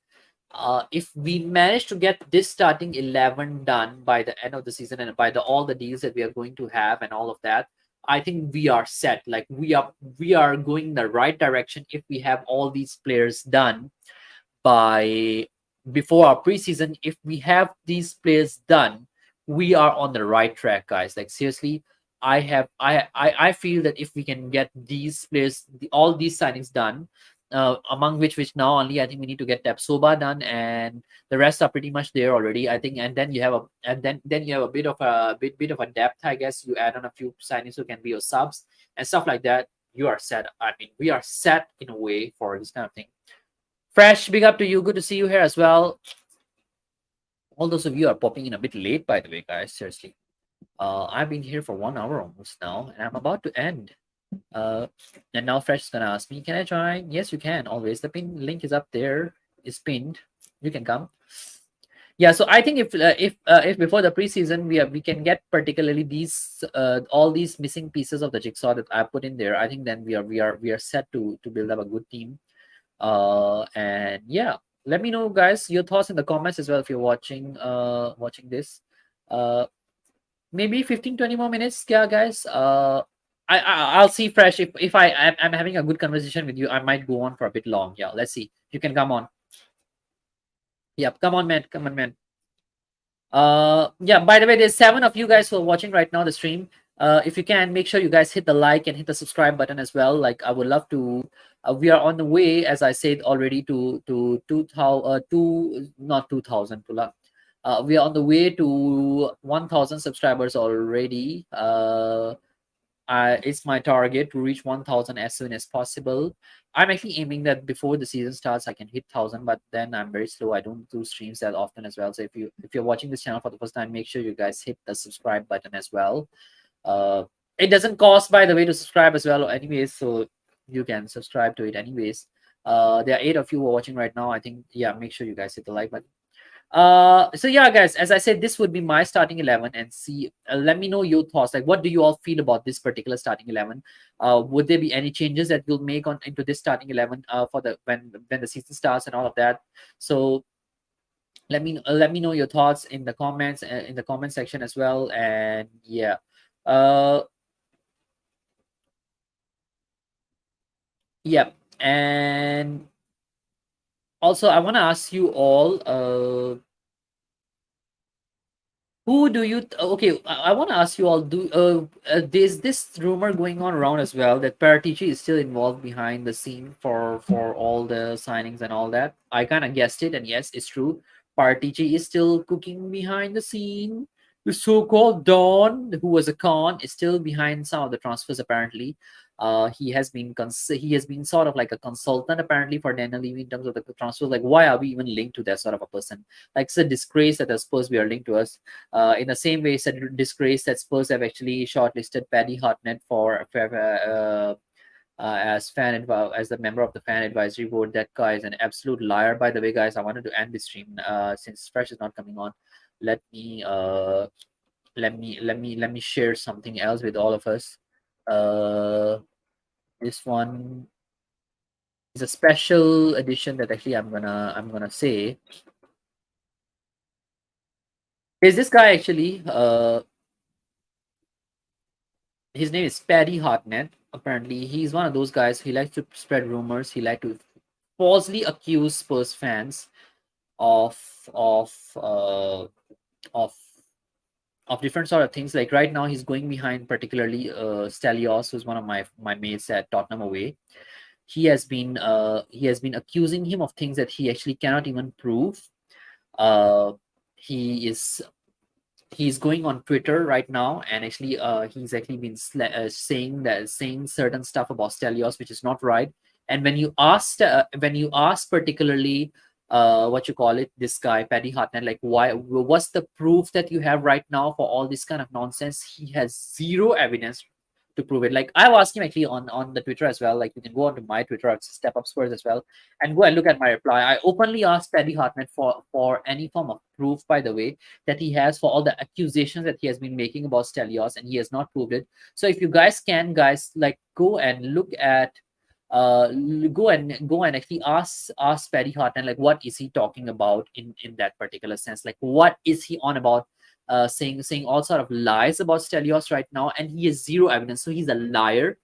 If we manage to get this starting 11 done by the end of the season and by all the deals that we are going to have and all of that, I think we are set. Like we are going in the right direction if we have all these players done by before our preseason. If we have these players done, we are on the right track, guys. Like seriously, I feel that if we can get these players, all these signings done, among which now only I think we need to get Tapsoba done, and the rest are pretty much there already. I think, and then you have a bit of a depth. I guess you add on a few signings who can be your subs and stuff like that. You are set. I mean, we are set in a way for this kind of thing. Fresh, big up to you. Good to see you here as well. All those of you are popping in a bit late, by the way, guys. Seriously. I've been here for 1 hour almost now, and I'm about to end. And now Fresh is gonna ask me, can I join? Yes, you can. Always. The pin link is up there. It's pinned. You can come. Yeah, so I think if before the preseason we can get particularly these all these missing pieces of the jigsaw that I put in there, I think then we are set to build up a good team. And yeah, let me know, guys, your thoughts in the comments as well if you're watching this. Maybe 15-20 more minutes. Yeah, guys. I'll see. Fresh, if I'm having a good conversation with you, I might go on for a bit long. Yeah, let's see. You can come on. Yep, come on, man. Come on, man. Yeah, by the way, there's 7 of you guys who are watching right now the stream. If you can, make sure you guys hit the like and hit the subscribe button as well. Like, I would love to. We are on the way, as I said already, to 2000 not 2000 we are on the way to 1000 subscribers already. It's my target to reach 1000 as soon as possible. I'm actually aiming that before the season starts I can hit 1000, but then I'm very slow. I don't do streams that often as well. So if you're watching this channel for the first time, make sure you guys hit the subscribe button as well. It doesn't cost, by the way, to subscribe as well anyways, so you can subscribe to it anyways. There are 8 of you who are watching right now. I think, yeah, make sure you guys hit the like button. So yeah, guys, as I said, this would be my starting 11, and see, let me know your thoughts. Like, what do you all feel about this particular starting 11? Would there be any changes that we'll make on into this starting 11 for the when the season starts and all of that? So let me know your thoughts in the comments, in the comment section as well. And yeah, uh yeah, and also I want to ask you all, who do you okay? I want to ask you all. There's this rumor going on around as well that Paratici is still involved behind the scene for all the signings and all that. I kind of guessed it, and yes, it's true. Paratici is still cooking behind the scene. The so-called Don, who was a con, is still behind some of the transfers. Apparently, he has been sort of like a consultant apparently for Daniel Levy in terms of the transfers. Like, why are we even linked to that sort of a person? Like, it's a disgrace that I suppose we are linked to us. In the same way, it's a disgrace that Spurs have actually shortlisted Paddy Hartnett as the member of the fan advisory board. That guy is an absolute liar. By the way, guys, I wanted to end the stream since Fresh is not coming on. Let me let me share something else with all of us. This one is a special edition that actually I'm gonna say. There's this guy actually. His name is Paddy Hartnett. Apparently, he's one of those guys. He likes to spread rumors. He likes to falsely accuse Spurs fans of of uh, of of different sort of things. Like right now, he's going behind particularly Stelios, who's one of my mates at Tottenham away. He has been accusing him of things that he actually cannot even prove. Uh, he is he's going on Twitter right now, and actually, he's actually been saying certain stuff about Stelios, which is not right. And when you ask particularly, what you call it, this guy Paddy Hartnett, like, what's the proof that you have right now for all this kind of nonsense? He has zero evidence to prove it. Like, I've asked him actually on the Twitter as well. Like, you can go onto my Twitter at Step Up Spurs as well, and go and look at my reply. I openly asked Paddy Hartnett for any form of proof, by the way, that he has for all the accusations that he has been making about Stelios, and he has not proved it. So if you guys can, guys, like, go and look at go and actually ask Paddy Hartnett, like, what is he talking about in that particular sense? Like, what is he on about? Saying all sort of lies about Stelios right now, and he has zero evidence, so he's a liar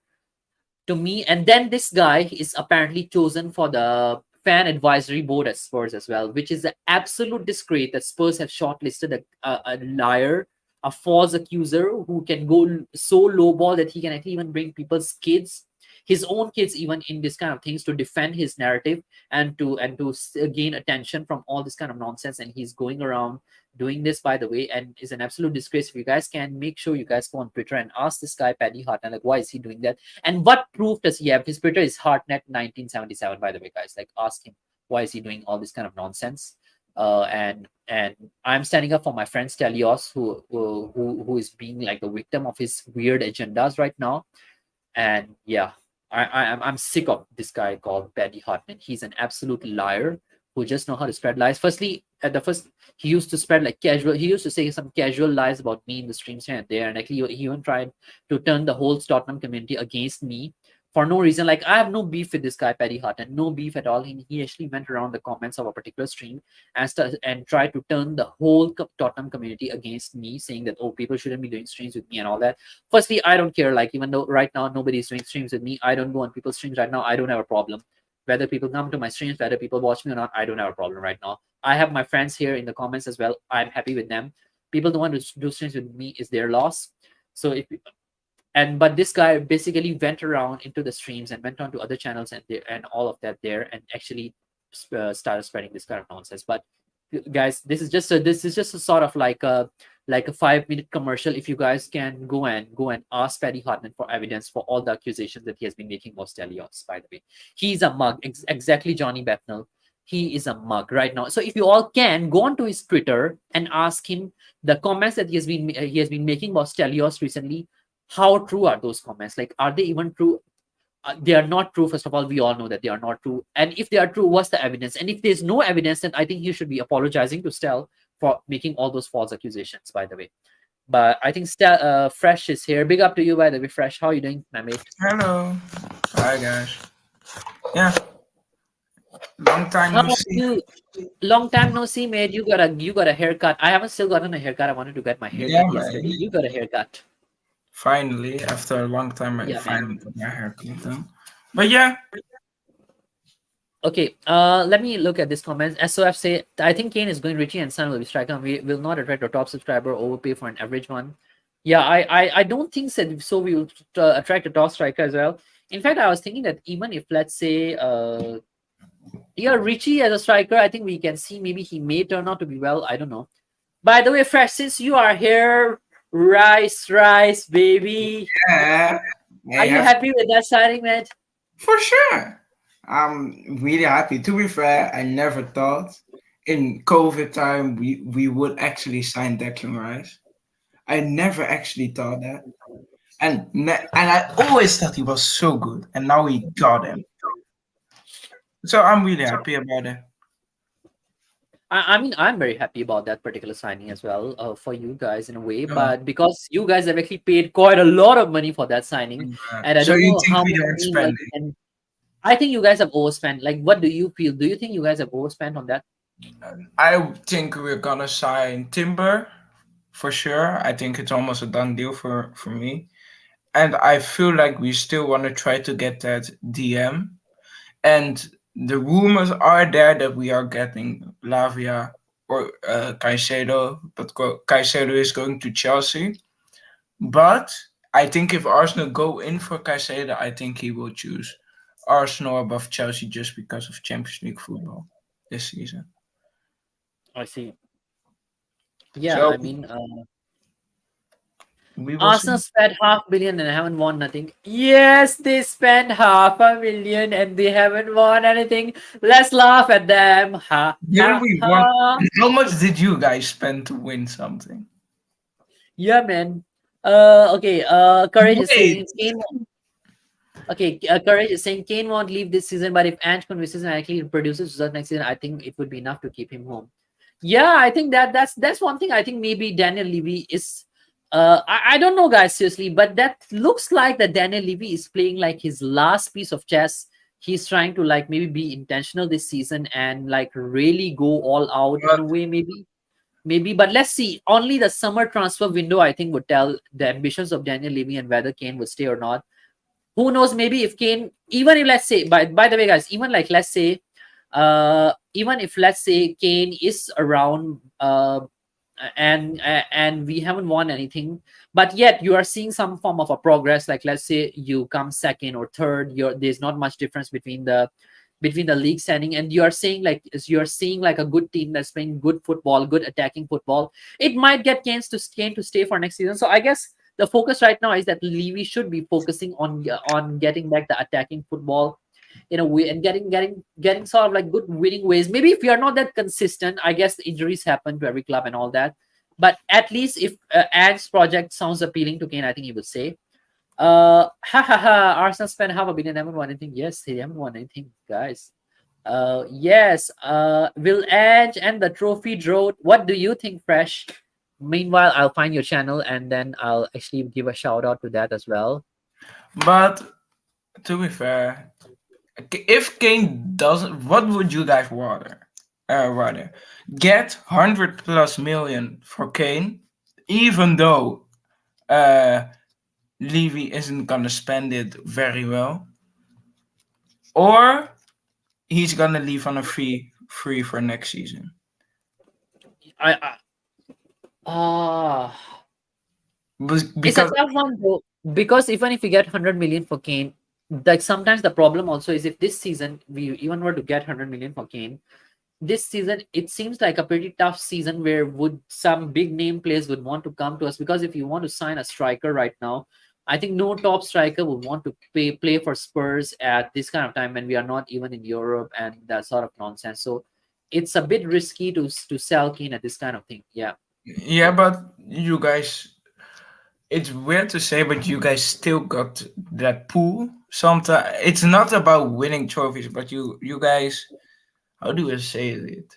to me. And then this guy is apparently chosen for the fan advisory board at Spurs as well, which is an absolute disgrace that Spurs have shortlisted a liar, a false accuser who can go so low ball that he can actually even bring people's kids, his own kids, even in this kind of things, to defend his narrative and to gain attention from all this kind of nonsense. And he's going around doing this, by the way, and is an absolute disgrace. If you guys can, make sure you guys go on Twitter and ask this guy Paddy Hartnett, like, why is he doing that, and what proof does he have? His Twitter is Hartnett 1977, by the way, guys. Like, ask him why is he doing all this kind of nonsense. And I'm standing up for my friend Stelios, who is being like the victim of his weird agendas right now. And yeah, I'm sick of this guy called Paddy Hartnett. He's an absolute liar who just know how to spread lies. Firstly, at the first, he used to spread like casual. He used to say some casual lies about me in the streams here and there, and actually he even tried to turn the whole Tottenham community against me for no reason. Like, I have no beef with this guy Paddy Hartnett, no beef at all. He actually went around the comments of a particular stream and tried to turn the whole Tottenham community against me, saying that, oh, people shouldn't be doing streams with me and all that. Firstly, I don't care. Like, even though right now nobody's doing streams with me, I don't go on people's streams right now. I don't have a problem. Whether people come to my streams, whether people watch me or not, I don't have a problem right now. I have my friends here in the comments as well. I'm happy with them. People don't want to do streams with me is their loss. So if and but this guy basically went around into the streams and went on to other channels and all of that there, and actually started spreading this kind of nonsense. But guys, this is just a sort of like a 5-minute commercial. If you guys can go and ask Paddy Hartnett for evidence for all the accusations that he has been making about Stelios, by the way. He's a mug. Exactly, Johnny Bethnal. He is a mug right now. So if you all can go onto his Twitter and ask him the comments that he has been making about Stelios recently, how true are those comments? Like, are they even true? They are not true. First of all, we all know that they are not true. And if they are true, what's the evidence? And if there's no evidence, then I think you should be apologizing to Stel for making all those false accusations, by the way. But I think Fresh is here. Big up to you, by the way, Fresh. How are you doing, my mate? Hello. Hi guys. Yeah, long time How no are see. you? Long time no see, mate. You got a haircut. I haven't still gotten a haircut. I wanted to get my Yeah, haircut yesterday. man. You got a haircut. Finally, after a long time, I Yeah, man. finally got my haircut done. But yeah, Okay, let me look at this comments. SOF say, I think Kane is going Richie and Son will be striker. We will not attract a top subscriber, overpay for an average one. Yeah, I don't think so. So we will attract a top striker as well. In fact, I was thinking that even if, let's say, yeah, Richie as a striker, I think we can see maybe he may turn out to be well. I don't know. By the way, Fresh, since you are here, rice, baby. yeah, Are I you have happy with that signing, man? for sure. I'm really happy. To be fair, I never thought in COVID time we would actually sign Declan Rice. I never actually thought that, and I always thought he was so good, and now we got him. So I'm really happy about it. I mean, I'm very happy about that particular signing as well, for you guys in a way, Yeah. but because you guys have actually paid quite a lot of money for that signing, and I So don't you know think how we much don't money spend like you can. I think you guys have overspent. Like, what do you feel? Do you think you guys have overspent on that? I think we're gonna sign Timber for sure. I think it's almost a done deal for me. And I feel like we still want to try to get that DM. And the rumors are there that we are getting Lavia or Caicedo, but Caicedo is going to Chelsea. But I think if Arsenal go in for Caicedo, I think he will choose Arsenal above Chelsea just because of Champions League football this season. I see. Yeah, So I mean, We will see. Arsenal spent 500,000,000 and haven't won nothing. Yes, they spent 500,000,000 and they haven't won anything. Let's laugh at them. Ha Didn't ha we want? ha. How much did you guys spend to win something? Yeah, man. Okay. Courage is Wait, saying Kane. Okay, Courage is saying Kane won't leave this season, but if Ange convinces and actually produces results next season, I think it would be enough to keep him home. Yeah, I think that's one thing. I think maybe Daniel Levy is. I don't know, guys, seriously, but that looks like that Daniel Levy is playing like his last piece of chess. He's trying to like maybe be intentional this season and like really go all out in but a way, maybe. But let's see. Only the summer transfer window, I think, would tell the ambitions of Daniel Levy and whether Kane would stay or not. Who knows, maybe if Kane, even if let's say, by the way, guys, even like let's say, even if let's say Kane is around, and we haven't won anything, but yet you are seeing some form of a progress. Like let's say you come second or third, there's not much difference between the league standing, and you're seeing like a good team that's playing good football, good attacking football. It might get Kane to stay for next season. So I guess the focus right now is that Levy should be focusing on getting back the attacking football in a way and getting sort of like good winning ways. Maybe if you're not that consistent, I guess injuries happen to every club and all that. But at least if Ange's project sounds appealing to Kane, I think he would say. Ha ha ha! Arsenal spent 500,000,000, haven't won anything. Yes, they haven't won anything, guys. Yes. Will Edge and the trophy drought. What do you think, Fresh? Meanwhile, I'll find your channel and then I'll actually give a shout out to that as well. but to be fair, if Kane doesn't, what would you guys rather get 100+ million for Kane, even though uh, Levy isn't gonna spend it very well, or he's gonna leave on a free for next season? I ah, it's a Because tough one though because even if we get 100 million for Kane, like sometimes the problem also is if this season we even were to get 100 million for Kane, this season it seems like a pretty tough season where would some big name players would want to come to us because if you want to sign a striker right now, I think no top striker would want to play for Spurs at this kind of time when we are not even in Europe and that sort of nonsense. So it's a bit risky to sell Kane at this kind of thing. Yeah. yeah, but you guys, it's weird to say, but you guys still got that pool. Sometimes it's not about winning trophies, but you guys, how do I say it?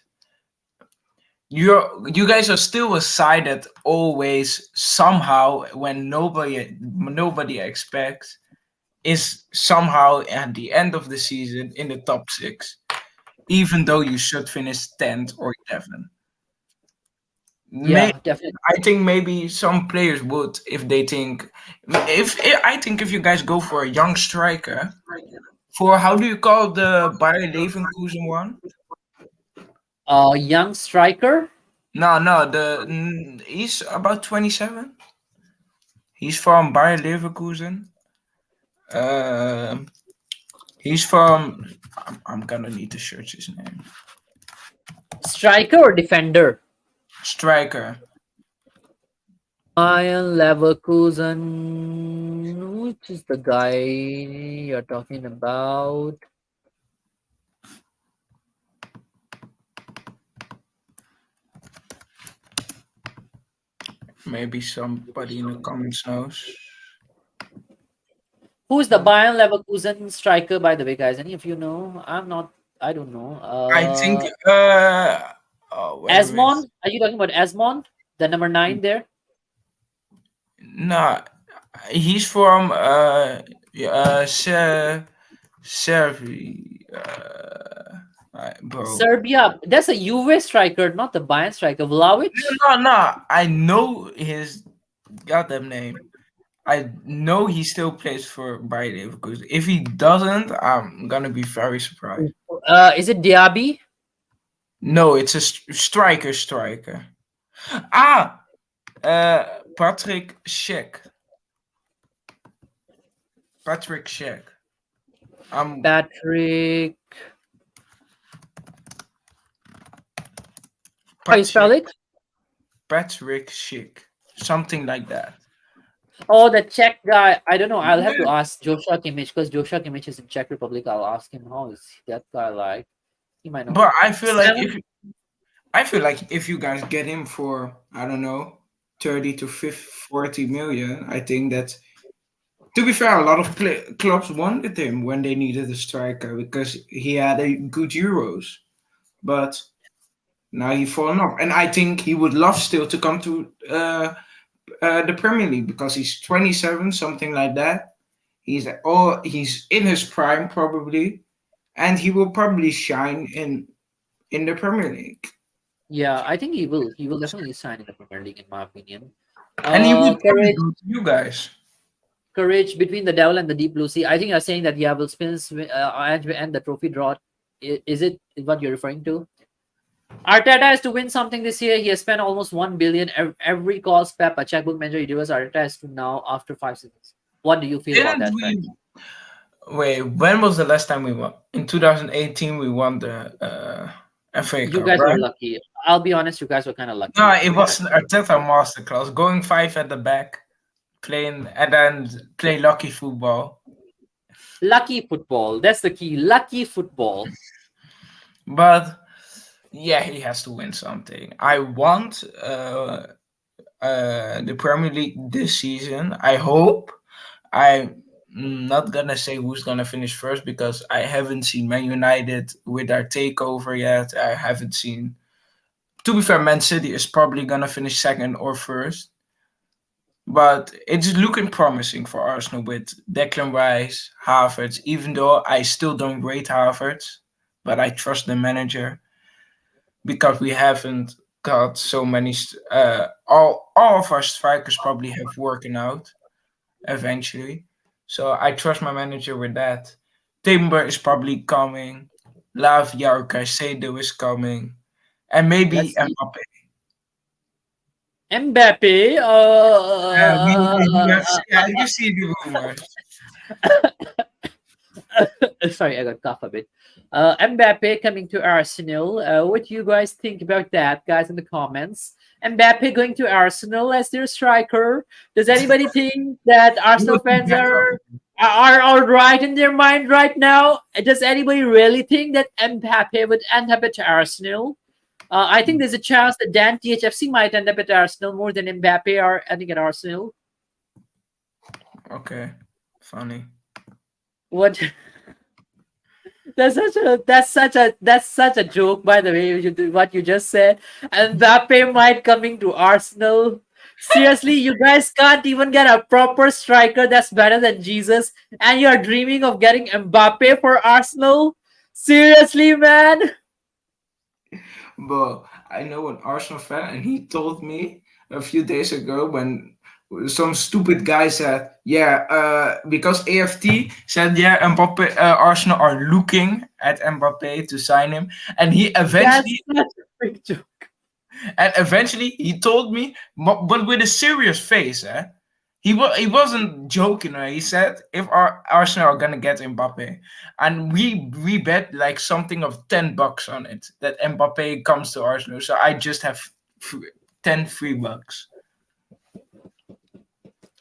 You guys are still a side that always somehow, when nobody expects, is somehow at the end of the season in the top six, even though you should finish 10th or 11th. May Yeah, definitely. I think maybe some players would if they think, if I think if you guys go for a young striker, for how do you call the Bayer Leverkusen one? Young striker. No, he's about 27. He's from Bayer Leverkusen. Um, he's from. I'm gonna need to search his name. Striker or defender? Striker. Bayern Leverkusen. Which is the guy you're talking about? Maybe somebody in the comments knows. Who's the Bayern Leverkusen striker, by the way, guys? Any of you know? I'm not. I don't know. I think. Oh, wait. Asmond? Are you talking about Asmond, the number 9 there? No, he's from Serbia. Bro. Serbia. That's a Juve striker, not the Bayern striker. Vlahovic. No. I know his goddamn name. I know he still plays for Bayer Leverkusen. If he doesn't, I'm gonna be very surprised. Is it Diaby? No, it's a striker. Ah, Patrick Schick. Patrick Schick. Patrick. How you spell Patrick it? Patrick Schick, something like that. Oh, the Czech guy. I don't know. I'll have to ask Joshua Kimmich because Joshua Kimmich is in Czech Republic. I'll ask him how is that guy like. He might know. But Seven. I feel like if you guys get him for, I don't know, 30 to 50, 40 million, I think that, to be fair, a lot of clubs wanted him when they needed a striker because he had a good Euros. But now he fallen off. And I think he would love still to come to the Premier League because he's 27, something like that. He's in his prime probably, and he will probably shine in the Premier League. Yeah, I think he will. He will definitely sign in the Premier League, in my opinion. And he would probably Courage, go to you guys. courage between the devil and the deep blue sea. I think you're saying that yeah, will Spins and the trophy draw. Is it what you're referring to? Arteta has to win something this year. He has spent almost 1 billion. Every calls Pep a checkbook manager. Universe Arteta has to now after 5 seasons. What do you feel about Didn't that, Fred? we? Wait, when was the last time we won? In 2018, we won the FA You Cup, guys were right? lucky. I'll be honest. You guys were kind of No, lucky it in that. was an Arteta masterclass. Going five at the back, playing and then play lucky football. Lucky football. That's the key. Lucky football. But yeah, he has to win something. I want the Premier League this season. I hope. I'm not gonna say who's gonna finish first because I haven't seen Man United with their takeover yet. I haven't seen. To be fair, Man City is probably gonna finish second or first. But it's looking promising for Arsenal with Declan Rice, Havertz, even though I still don't rate Havertz, but I trust the manager because we haven't got so many. All of our strikers probably have working out eventually. So I trust my manager with that. Timber is probably coming. Lavia or Caicedo is coming. And maybe Let's see. Mbappe. Mbappe. You see the rumors. Sorry, I got cough a bit. Mbappe coming to Arsenal. What do you guys think about that, guys, in the comments? Mbappe going to Arsenal as their striker. Does anybody think that Who Arsenal would be fans better? are all right in their mind right now? Does anybody really think that Mbappe would end up at Arsenal? I think there's a chance that Dan THFC might end up at Arsenal more than Mbappe are ending at Arsenal. Okay, funny. What? That's such a joke, by the way. What you just said, and Mbappe might coming to Arsenal. Seriously, you guys can't even get a proper striker that's better than Jesus, and you're dreaming of getting Mbappe for Arsenal. Seriously, man. But I know an Arsenal fan, and he told me a few days ago when some stupid guy said, "Yeah, because AFT said, yeah, Mbappe, Arsenal are looking at Mbappe to sign him, and he That's eventually, such a big joke. he told me, but with a serious face, eh? He wasn't joking. He said if Arsenal are gonna get Mbappe, and we bet like something of $10 on it that Mbappe comes to Arsenal. So I just have 10 free bucks.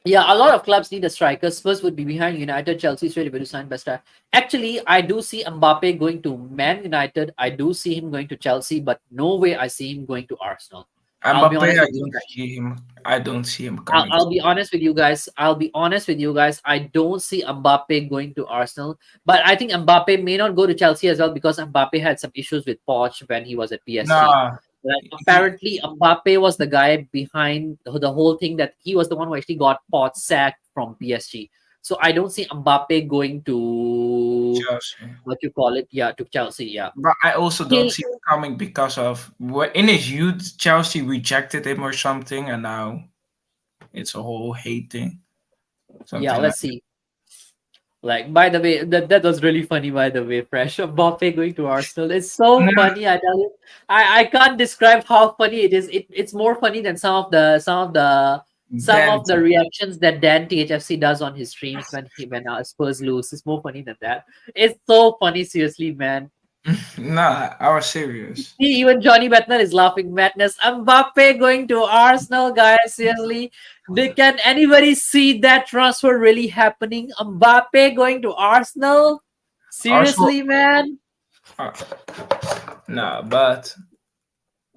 Yeah, a lot of clubs need a striker. Spurs would be behind United. Chelsea is ready to sign best star. Actually, I do see Mbappe going to Man United. I do see him going to Chelsea, but no way I see him going to Arsenal. I'll be Mbappe, honest with you guys. I don't see him I'll, coming. I'll be honest with you guys. I'll be honest with you guys. I don't see Mbappe going to Arsenal, but I think Mbappe may not go to Chelsea as well because Mbappe had some issues with Poch when he was at PSG. Nah, Like he, apparently, Mbappe was the guy behind the whole thing that he was the one who actually got Poch sacked from PSG. So I don't see Mbappe going to Chelsea. what you call it, yeah, to Chelsea, yeah. But I also don't He, see him coming because of in his youth, Chelsea rejected him or something, and now it's a whole hate thing. yeah, Something like let's see. Like, by the way, that was really funny, by the way, Fresh. Mbappe going to Arsenal. It's so that. funny, I tell you. I can't describe how funny it is. It's more funny than some Then of the reactions that Dan THFC does on his streams when Spurs lose. It's more funny than that. It's so funny, seriously, man. Nah, I was serious. See, even Johnny Bettner is laughing madness. Mbappe going to Arsenal, guys. Seriously, can anybody see that transfer really happening? Mbappe going to Arsenal? Arsenal, Seriously, man. uh, nah, but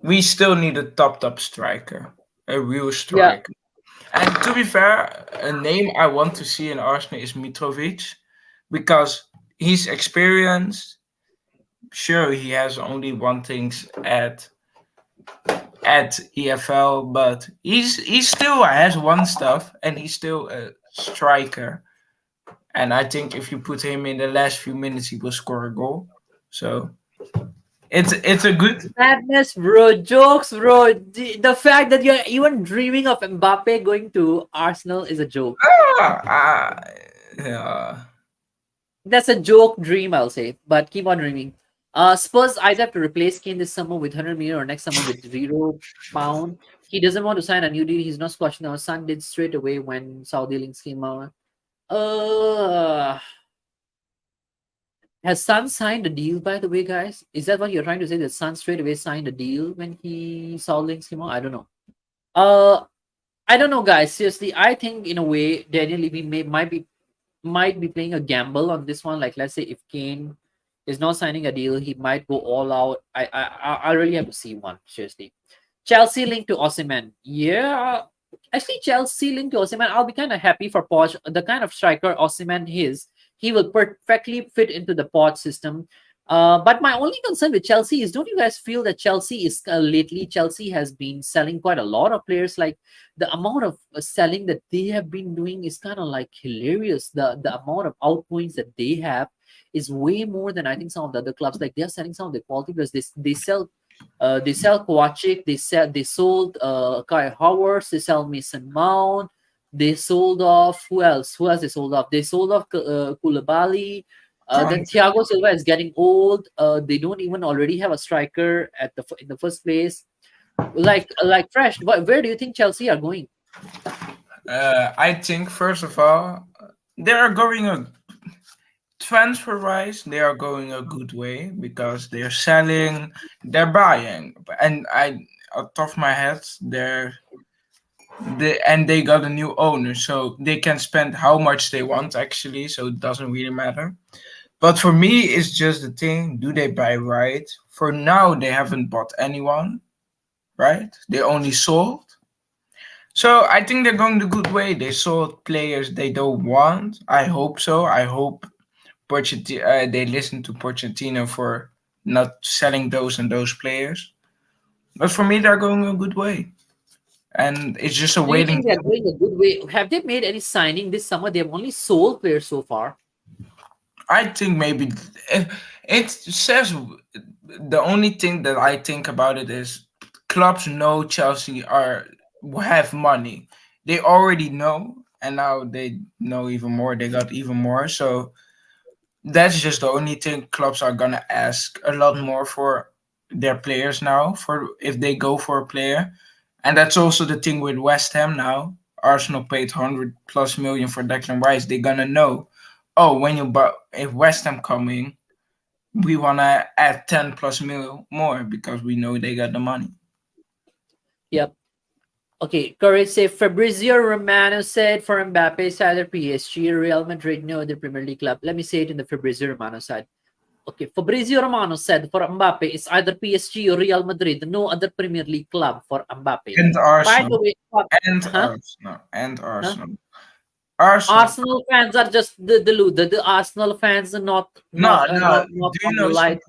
we still need a top striker, a real Yeah, striker. And to be fair, a name I want to see in Arsenal is Mitrovic, because he's experienced. Sure, he has only won things at EFL, but he still has won stuff, and he's still a striker. And I think if you put him in the last few minutes, he will score a goal. So it's a good. madness, bro. Jokes, bro. The fact that you're even dreaming of Mbappe going to Arsenal is a joke. Ah, ah, yeah. That's a joke dream, I'll say. But keep on dreaming. Spurs either have to replace Kane this summer with 100 million or next summer with £0. He doesn't want to sign a new deal. He's not squashing our son did straight away when Saudi links came out. Has Sun signed a deal, by the way, guys? Is that what you're trying to say? That Sun straight away signed a deal when he saw links came out? I don't know. Uh, I don't know, guys. Seriously, I think in a way Daniel Levy might be playing a gamble on this one. Like, let's say if Kane is not signing a deal, he might go all out. I really have to see one, seriously. Chelsea linked to Osimhen. Yeah, actually, Chelsea linked to Osimhen. I'll be kind of happy for Poch. The kind of striker Osimhen is, he will perfectly fit into the Poch system. But my only concern with Chelsea is, don't you guys feel that Chelsea is lately? Chelsea has been selling quite a lot of players. Like the amount of selling that they have been doing is kind of like hilarious. The amount of outgoings that they have is way more than I think some of the other clubs. Like they're selling some of the quality players. They sell Kovacic. They sold Kai Havertz. They sell Mason Mount. They sold off who else? Who else they sold off? They sold off Koulibaly. Then Conte. Thiago Silva is getting old. They don't even already have a striker in the first place. Like fresh. Where do you think Chelsea are going? I think first of all, they are going a transfer wise. They are going a good way because they're selling, they're buying, and I, off the top of my head, they got a new owner, so they can spend how much they want actually. So it doesn't really matter. But for me, it's just the thing: do they buy right? For now, they haven't bought anyone, right? They only sold. So I think they're going the good way. They sold players they don't want. I hope so. I hope they listen to Pochettino for not selling those and those players. But for me, they're going a good way, and it's just a Do you waiting think they're game. going a good way? Have they made any signing this summer? They have only sold players so far. I think maybe it says the only thing that I think about it is clubs know Chelsea are have money. They already know, and now they know even more. They got even more. So that's just the only thing clubs are gonna ask a lot more for their players now. For if they go for a player, and that's also the thing with West Ham now. Arsenal paid 100+ million for Declan Rice. They're gonna know. Oh, when you buy if West Ham coming, we wanna add 10+ mil more because we know they got the money. Yep. Okay, Courage say Fabrizio Romano said for Mbappe, it's either PSG, Real Madrid, no other Premier League club. Let me say it in the Fabrizio Romano side. Okay, Fabrizio Romano said for Mbappe, it's either PSG or Real Madrid, no other Premier League club for Mbappe. And By Arsenal. the way, And huh? Arsenal. And Huh? Arsenal. Arsenal. Arsenal fans are just the Arsenal fans are not No, not uh, no. not not Do you on the know light.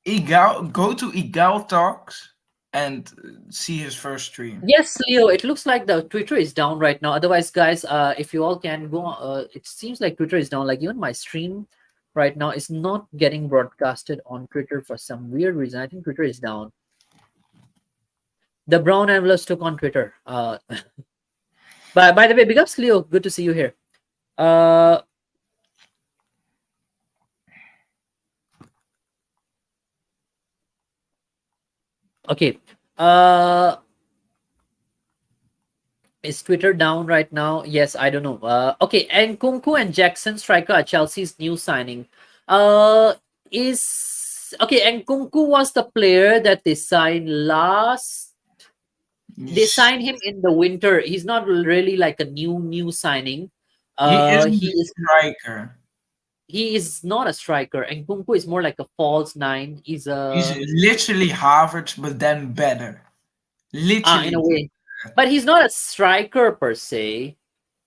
something? Igal, go to Igal Talks and see his first stream. Yes, Leo, it looks like the Twitter is down right now. Otherwise, guys, if you all can go, it seems like Twitter is down. Like even my stream right now is not getting broadcasted on Twitter for some weird reason. I think Twitter is down. The brown envelopes took on Twitter. But by the way, big ups, Leo. Good to see you here. Uh, okay. Is Twitter down right now? Yes, I don't know. Okay, and Kunku and Jackson striker are Chelsea's new signing. Uh, is Okay, and Kunku was the player that they signed last. They He's, signed him in the winter. He's not really like a new signing. he isn't He a is striker. he is not a striker, and Kunku is more like a false nine. He's He's a literally Harvard's, but then better. in Literally. a way, but he's not a striker per se.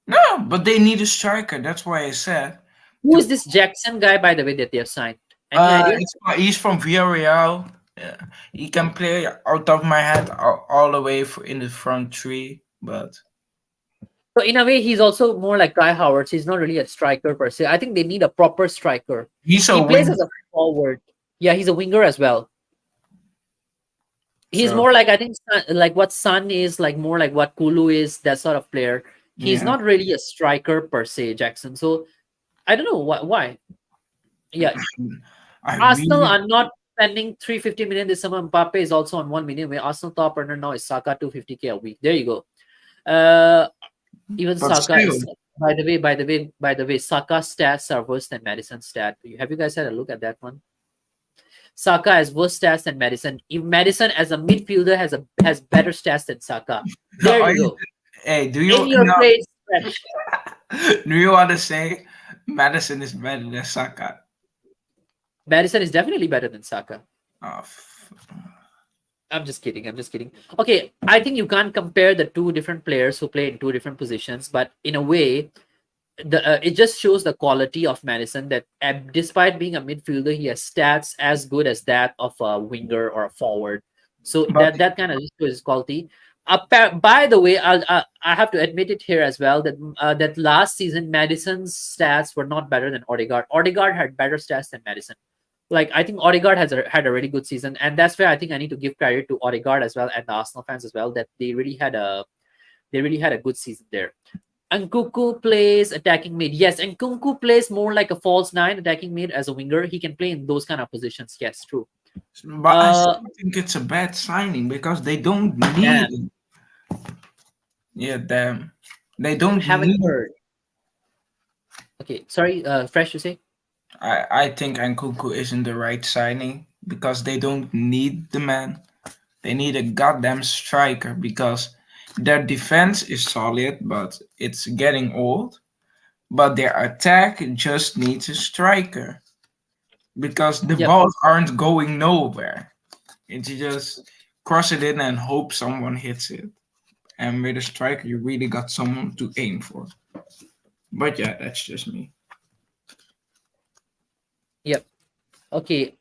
No, but they need a striker. That's why I said. Who is To, this Jackson guy, by the way, that they have signed? Any idea? he's from Villarreal. Yeah. He can play out of my head all the way in the front three, but So in a way, he's also more like Guy Howard. He's not really a striker per se. I think they need a proper striker. he's a He plays wing. as a forward. Yeah, he's a winger as well. He's So more like I think like what Sun is, like more like what Kulu is, that sort of player. He's yeah, not really a striker per se, Jackson. So I don't know why. Yeah, I Arsenal really. are not spending 350 million this summer. Mbappe is also on 1 million. Where Arsenal top earner now is Saka 250K a week. There you go. Uh, even But Saka still, is by the way, Saka stats are worse than Madison's stat. Have you guys had a look at that one? Saka has worse stats than Madison. If Madison as a midfielder has better stats than Saka. There are you you, go. hey, In your place, fresh. do you want to say Madison is better than Saka? Madison is definitely better than Saka. Oh, I'm just kidding. I'm just kidding. Okay, I think you can't compare the two different players who play in two different positions, but in a way, it just shows the quality of Madison that despite being a midfielder, he has stats as good as that of a winger or a forward. So but that kind of shows his quality. By the way, I have to admit it here as well that that last season Madison's stats were not better than Odegaard. Odegaard had better stats than Madison. Like I think Odegaard had a really good season, and that's where I think I need to give credit to Odegaard as well and the Arsenal fans as well that they really had a good season there. Nkunku plays attacking mid. Yes, Nkunku plays more like a false nine, attacking mid as a winger. He can play in those kind of positions. Yes, true. I Uh, still think it's a bad signing because they don't need damn, it. Yeah, damn. They don't haven't need. heard. Okay, sorry. Fresh, you say? I think Nkunku isn't the right signing because they don't need the man. They need a goddamn striker because their defense is solid, but it's getting old. But their attack just needs a striker because the Yep. balls aren't going nowhere. It's just cross it in and hope someone hits it. And with a striker, you really got someone to aim for. But yeah, that's just me. Yep. Okay.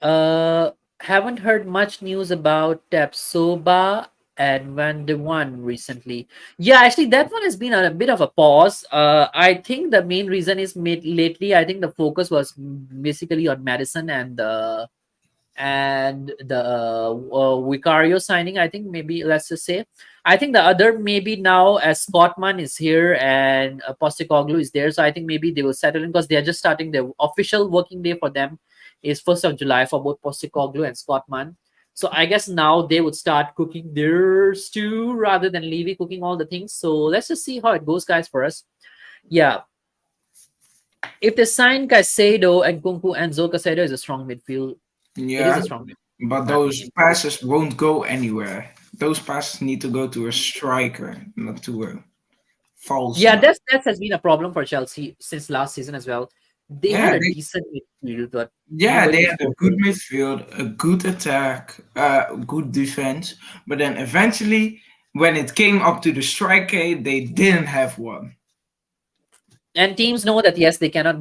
Haven't heard much news about Tapsoba and Van de One recently. Yeah, actually, that one has been on a bit of a pause. I think the main reason is made lately. I think the focus was basically on Madison and the Vicario signing. I think maybe let's just say. I think the other maybe now as Scottman is here and Postecoglou is there, so I think maybe they will settle in because they are just starting the official working day for them is 1st of July for both Postecoglou and Scottman. So I guess now they would start cooking their stew rather than Levy cooking all the things. So let's just see how it goes, guys. For us, yeah. If they sign Caicedo and Kunku and Zo Caicedo is a strong midfield. It is a Yeah, strong midfield, but in my those opinion. passes won't go anywhere. Those passes need to go to a striker, not to a false Yeah, nine. that has been a problem for Chelsea since last season as well. They had Yeah, a decent midfield, but they nobody had a scored good goals. midfield, a good attack, good defense. But then eventually, when it came up to the striker, they didn't have one. And teams know that yes, they cannot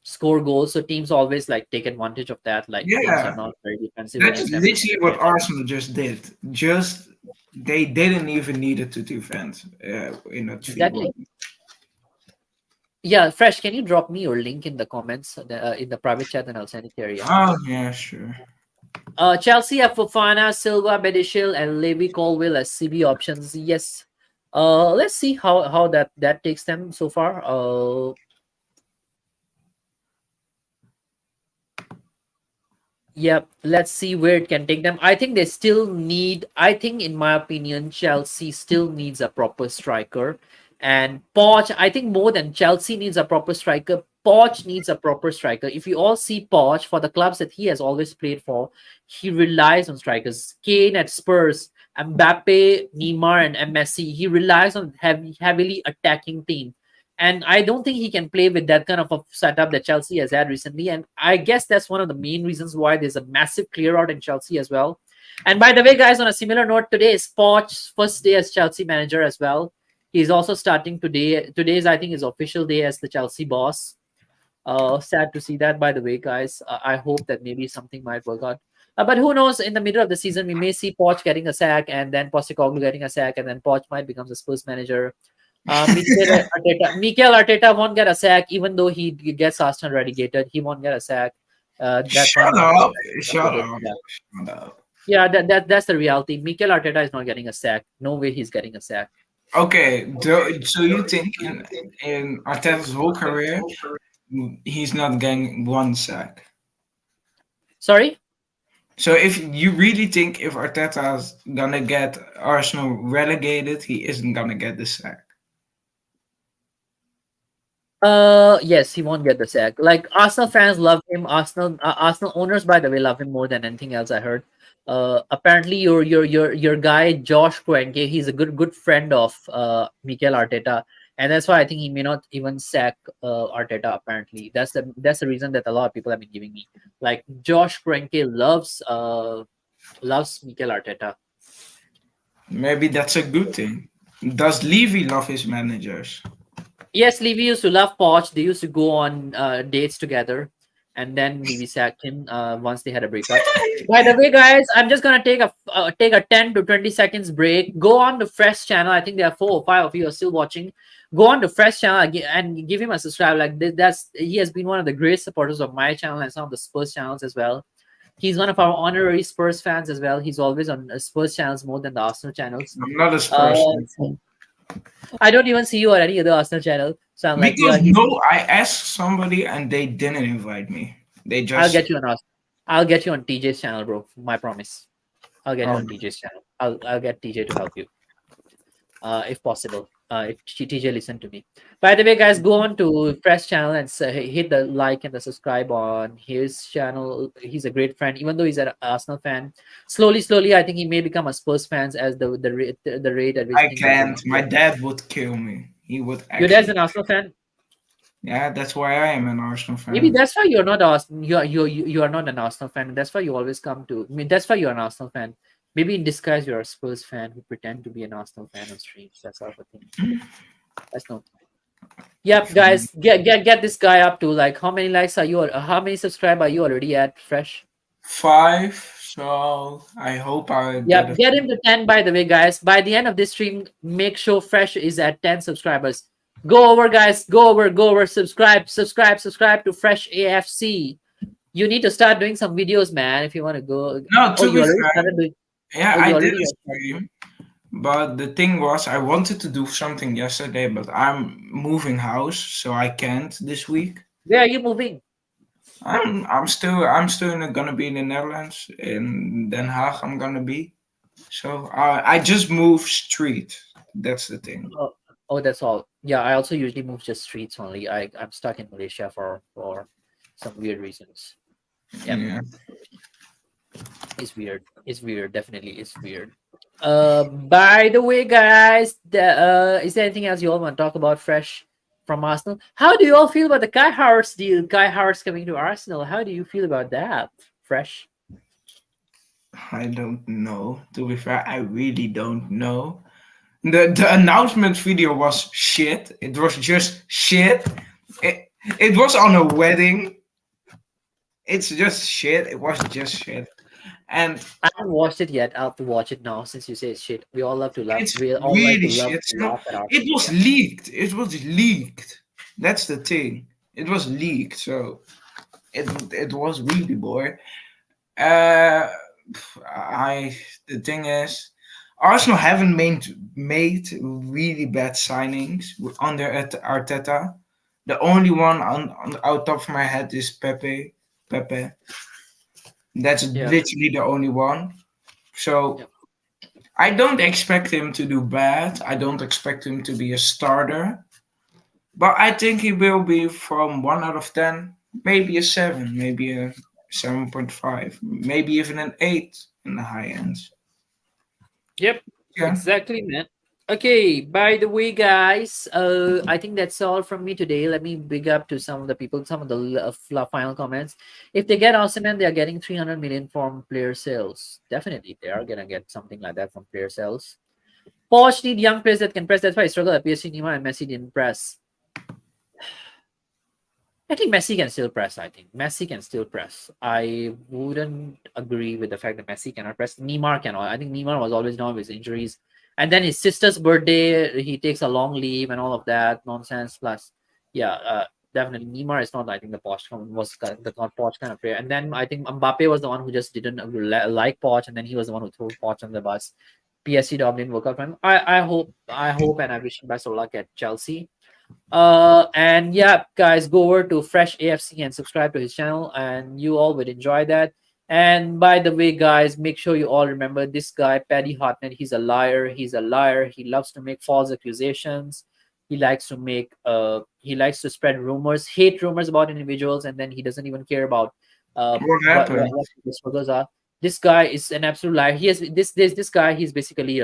score goals. So teams always like take advantage of that. Like teams are Yeah, not very defensive that's against everything. literally what Arsenal just did. Just they didn't even need it to defend in a 3-1. Exactly. Yeah, Fresh, can you drop me your link in the comments in the private chat and I'll send it here. Yeah. Oh yeah, sure. Chelsea have Fofana, Silva, Bedishil, and Levy Colwill as CB options. Yes. Let's see how that takes them so far. Yep, let's see where it can take them. I think they still need, I think, in my opinion, Chelsea still needs a proper striker. And Poch, I think more than Chelsea needs a proper striker, Poch needs a proper striker. If you all see Poch for the clubs that he has always played for, he relies on strikers. Kane at Spurs, Mbappe, Neymar, and Messi. He relies on heavily attacking team. And I don't think he can play with that kind of a setup that Chelsea has had recently. And I guess that's one of the main reasons why there's a massive clear out in Chelsea as well. And by the way, guys, on a similar note, today is Poch's first day as Chelsea manager as well. He's also starting today. Today's, I think, his official day as the Chelsea boss. Sad to see that, by the way, guys. I hope that maybe something might work out. But who knows? In the middle of the season, we may see Poch getting a sack, and then Postecoglou getting a sack, and then Poch might become the Spurs manager. Mikel Arteta won't get a sack, even though he gets Arsenal relegated. He won't get a sack. That one, Shut up! Shut up! yeah, Shut up! yeah. That's the reality. Mikel Arteta is not getting a sack. No way he's getting a sack. Okay, so you think in Arteta's whole career he's not getting one sack? Sorry. So if you really think if Arteta's gonna get Arsenal relegated, he isn't gonna get the sack. Yes, he won't get the sack. Like Arsenal fans love him. Arsenal owners, by the way, love him more than anything else. I heard. Apparently, your guy Josh Kroenke, he's a good friend of Mikel Arteta, and that's why I think he may not even sack Arteta. Apparently, that's the reason that a lot of people have been giving me. Like Josh Kroenke loves Mikel Arteta. Maybe that's a good thing. Does Levy love his managers? Yes, Levy used to love Poch. They used to go on dates together, and then Levy sacked him once they had a breakup. By the way, guys, I'm just gonna take a 10 to 20 seconds break. Go on the Fresh channel. I think there are 4 or 5 of you are still watching. Go on the Fresh channel and give him a subscribe. Like that's he has been one of the great supporters of my channel and some of the Spurs channels as well. He's one of our honorary Spurs fans as well. He's always on Spurs channels more than the Arsenal channels. I'm not a Uh, Spurs fan. I don't even see you on any other Arsenal channel. So I'm like, yeah, Because no, I asked somebody and they didn't invite me. They I'll just get you on Arsenal. I'll get you on TJ's channel, bro. My promise. I'll get you on um, TJ's channel. I'll get TJ to help you, if possible. If TJ listen to me. By the way, guys, go on to Fresh channel and hit the like and the subscribe on his channel. He's a great friend, even though he's an Arsenal fan. Slowly, I think he may become a Spurs fan as the rate at which I things are going. can't. My dad would kill me. He would Your dad's actually. an Arsenal fan. Yeah, that's why I am an Arsenal Maybe fan. that's why you're not Arsenal. You are not an Arsenal fan. That's why you always come to. I mean, that's why you're an Arsenal fan. Maybe in disguise, you're a Spurs fan who pretend to be an Arsenal fan on streams. That's sort of a thing. That's no. Yep, guys, get this guy up to like how many likes are you? How many subscribe are you already at? Fresh. 5. So I hope I get Yep, a. get him to 10. By the way, guys, by the end of this stream, make sure Fresh is at 10 subscribers. Go over, guys. Go over. Subscribe to Fresh AFC. You need to start doing some videos, man. If you want to go. No, Oh, to you be already fair, started doing. yeah, Oh, I you did already a have started. stream, but the thing was, I wanted to do something yesterday, but I'm moving house, so I can't this week. Where are you moving? I'm still gonna be in the Netherlands in Den Haag. I'm gonna be. So I just move street. That's the thing. Oh, oh, that's all. Yeah, I also usually move just streets only. I'm stuck in Malaysia for some weird reasons. Yep, Yeah. it's weird. It's weird. Definitely, it's weird. By the way, guys, is there anything else you all want to talk about? Fresh from Arsenal. How do you all feel about the Kai Havertz deal? Kai Havertz coming to Arsenal. How do you feel about that? Fresh. I don't know. To be fair, I really don't know. The announcement video was shit. It was just shit. It was on a wedding. It's just shit. It was just shit. And I haven't watched it yet. I'll have to watch it now since you say it's shit. We all love to love. it's We all like to really love shit. to So laugh at it Arsenal. was Yeah. leaked. It was leaked. That's the thing. It was leaked. So it was really boy. Uh, I the thing is, Arsenal haven't made really bad signings under Arteta. The only one on out top of my head is Pepe. Pepe. That's Yeah. literally the only one. So Yeah. I don't expect him to do bad. I don't expect him to be a starter. But I think he will be from 1 out of 10, maybe a 7, maybe a 7.5, maybe even an 8 in the high ends. Yep, Yeah. exactly, man. Okay, by the way, guys, I think that's all from me today. Let me big up to some of the people, some of the final comments. If they get Arsenal, they are getting 300 million from player sales. Definitely, they are gonna get something like that from player sales. Poch need young players that can press. That's why I struggle at PSG. Neymar and Messi didn't press. I think Messi can still press. I think Messi can still press. I wouldn't agree with the fact that Messi cannot press. Neymar cannot. I think Neymar was always known with his injuries. And then his sister's birthday, he takes a long leave and all of that nonsense. Plus, yeah, definitely Neymar is not. I think the Poch the not Poch kind of player. And then I think Mbappe was the one who just didn't like Poch, and then he was the one who threw Poch on the bus. PSG didn't work out for him. I hope, and I wish him best of luck at Chelsea. And yeah, guys, go over to Fresh AFC and subscribe to his channel, and you all would enjoy that. And by the way, guys, make sure you all remember this guy, Paddy Hartnett. He's a liar. He's a liar. He loves to make false accusations. He likes to spread rumors, hate rumors about individuals, and then he doesn't even care about What what happened? the struggles are. This guy is an absolute liar. He has this guy. He's basically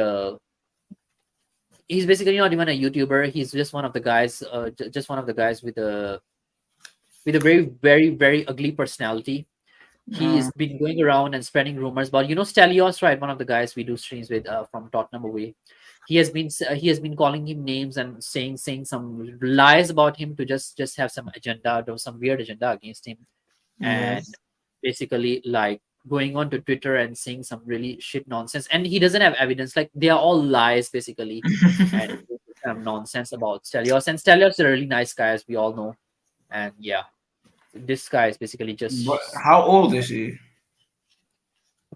not even a YouTuber. He's just one of the guys, just one of the guys with a very, very, very ugly personality. Uh, He's been going around and spreading rumors about, Stelios, right? One of the guys we do streams with from Tottenham away. He has been calling him names and saying some lies about him to just have some agenda, or some weird agenda against him, and yes. basically like going on to Twitter and saying some really shit nonsense. And he doesn't have evidence. Like they are all lies basically, and kind of nonsense about Stelios. And Stelios is a really nice guy, as we all know. And yeah, this guy is basically But just how old is he?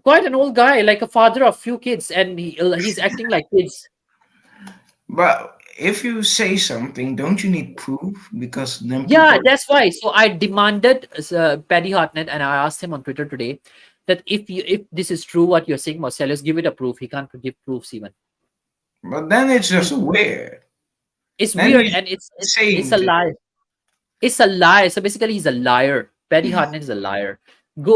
quite an old guy, like a father of few kids, and he's acting like kids. But if you say something, don't you need proof? Because then Yeah, people. that's why. So I demanded Paddy Hartnett, and I asked him on Twitter today that if this is true what you're saying about Stelios, give it a proof. He can't give proofs even. But then it's He's just weird. It's Then weird, he's and it's saying a this. lie. It's a lie. So basically, he's a liar. Paddy Hartnett is a liar.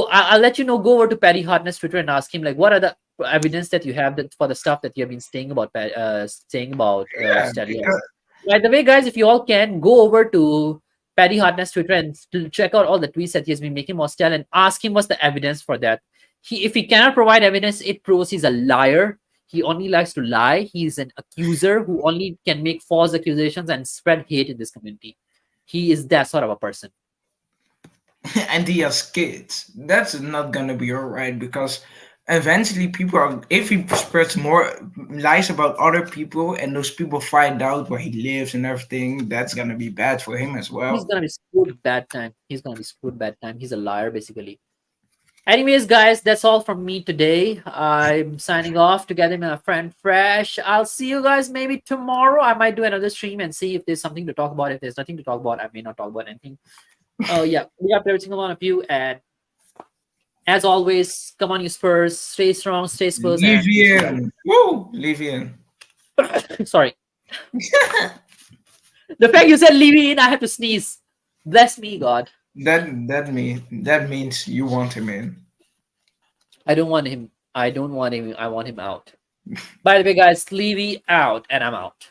I'll let you know. Go over to Paddy Hartnett's Twitter and ask him like, what are the evidence that you have that for the stuff that you have been saying about Yeah, Stelios. because By the way, guys, if you all can go over to Paddy Hartnett's Twitter and check out all the tweets that he has been making about Stel and ask him what's the evidence for that. If he cannot provide evidence, it proves he's a liar. He only likes to lie. He's an accuser who only can make false accusations and spread hate in this community. He is that sort of a person. and he has kids. That's not gonna be alright because eventually people are if he spreads more lies about other people and those people find out where he lives and everything, that's gonna be bad for him as He's well. gonna be screwed bad time. He's gonna be screwed bad time. He's a liar, basically. Anyways, guys, that's all from me today. I'm signing off together with my friend Fresh. I'll see you guys maybe tomorrow. I might do another stream and see if there's something to talk about. If there's nothing to talk about, I may not talk about anything. Oh yeah, we have every single one of you. And as always, come on, you Spurs. Stay strong, stay Spurs, and we'll see you Livian. Woo! Livian. guys. Sorry. The fact you said leave me in, I have to sneeze. Bless me, God. That means you want him in. I don't want him. I don't want him. I want him out. By the way, guys, Levy out, and I'm out.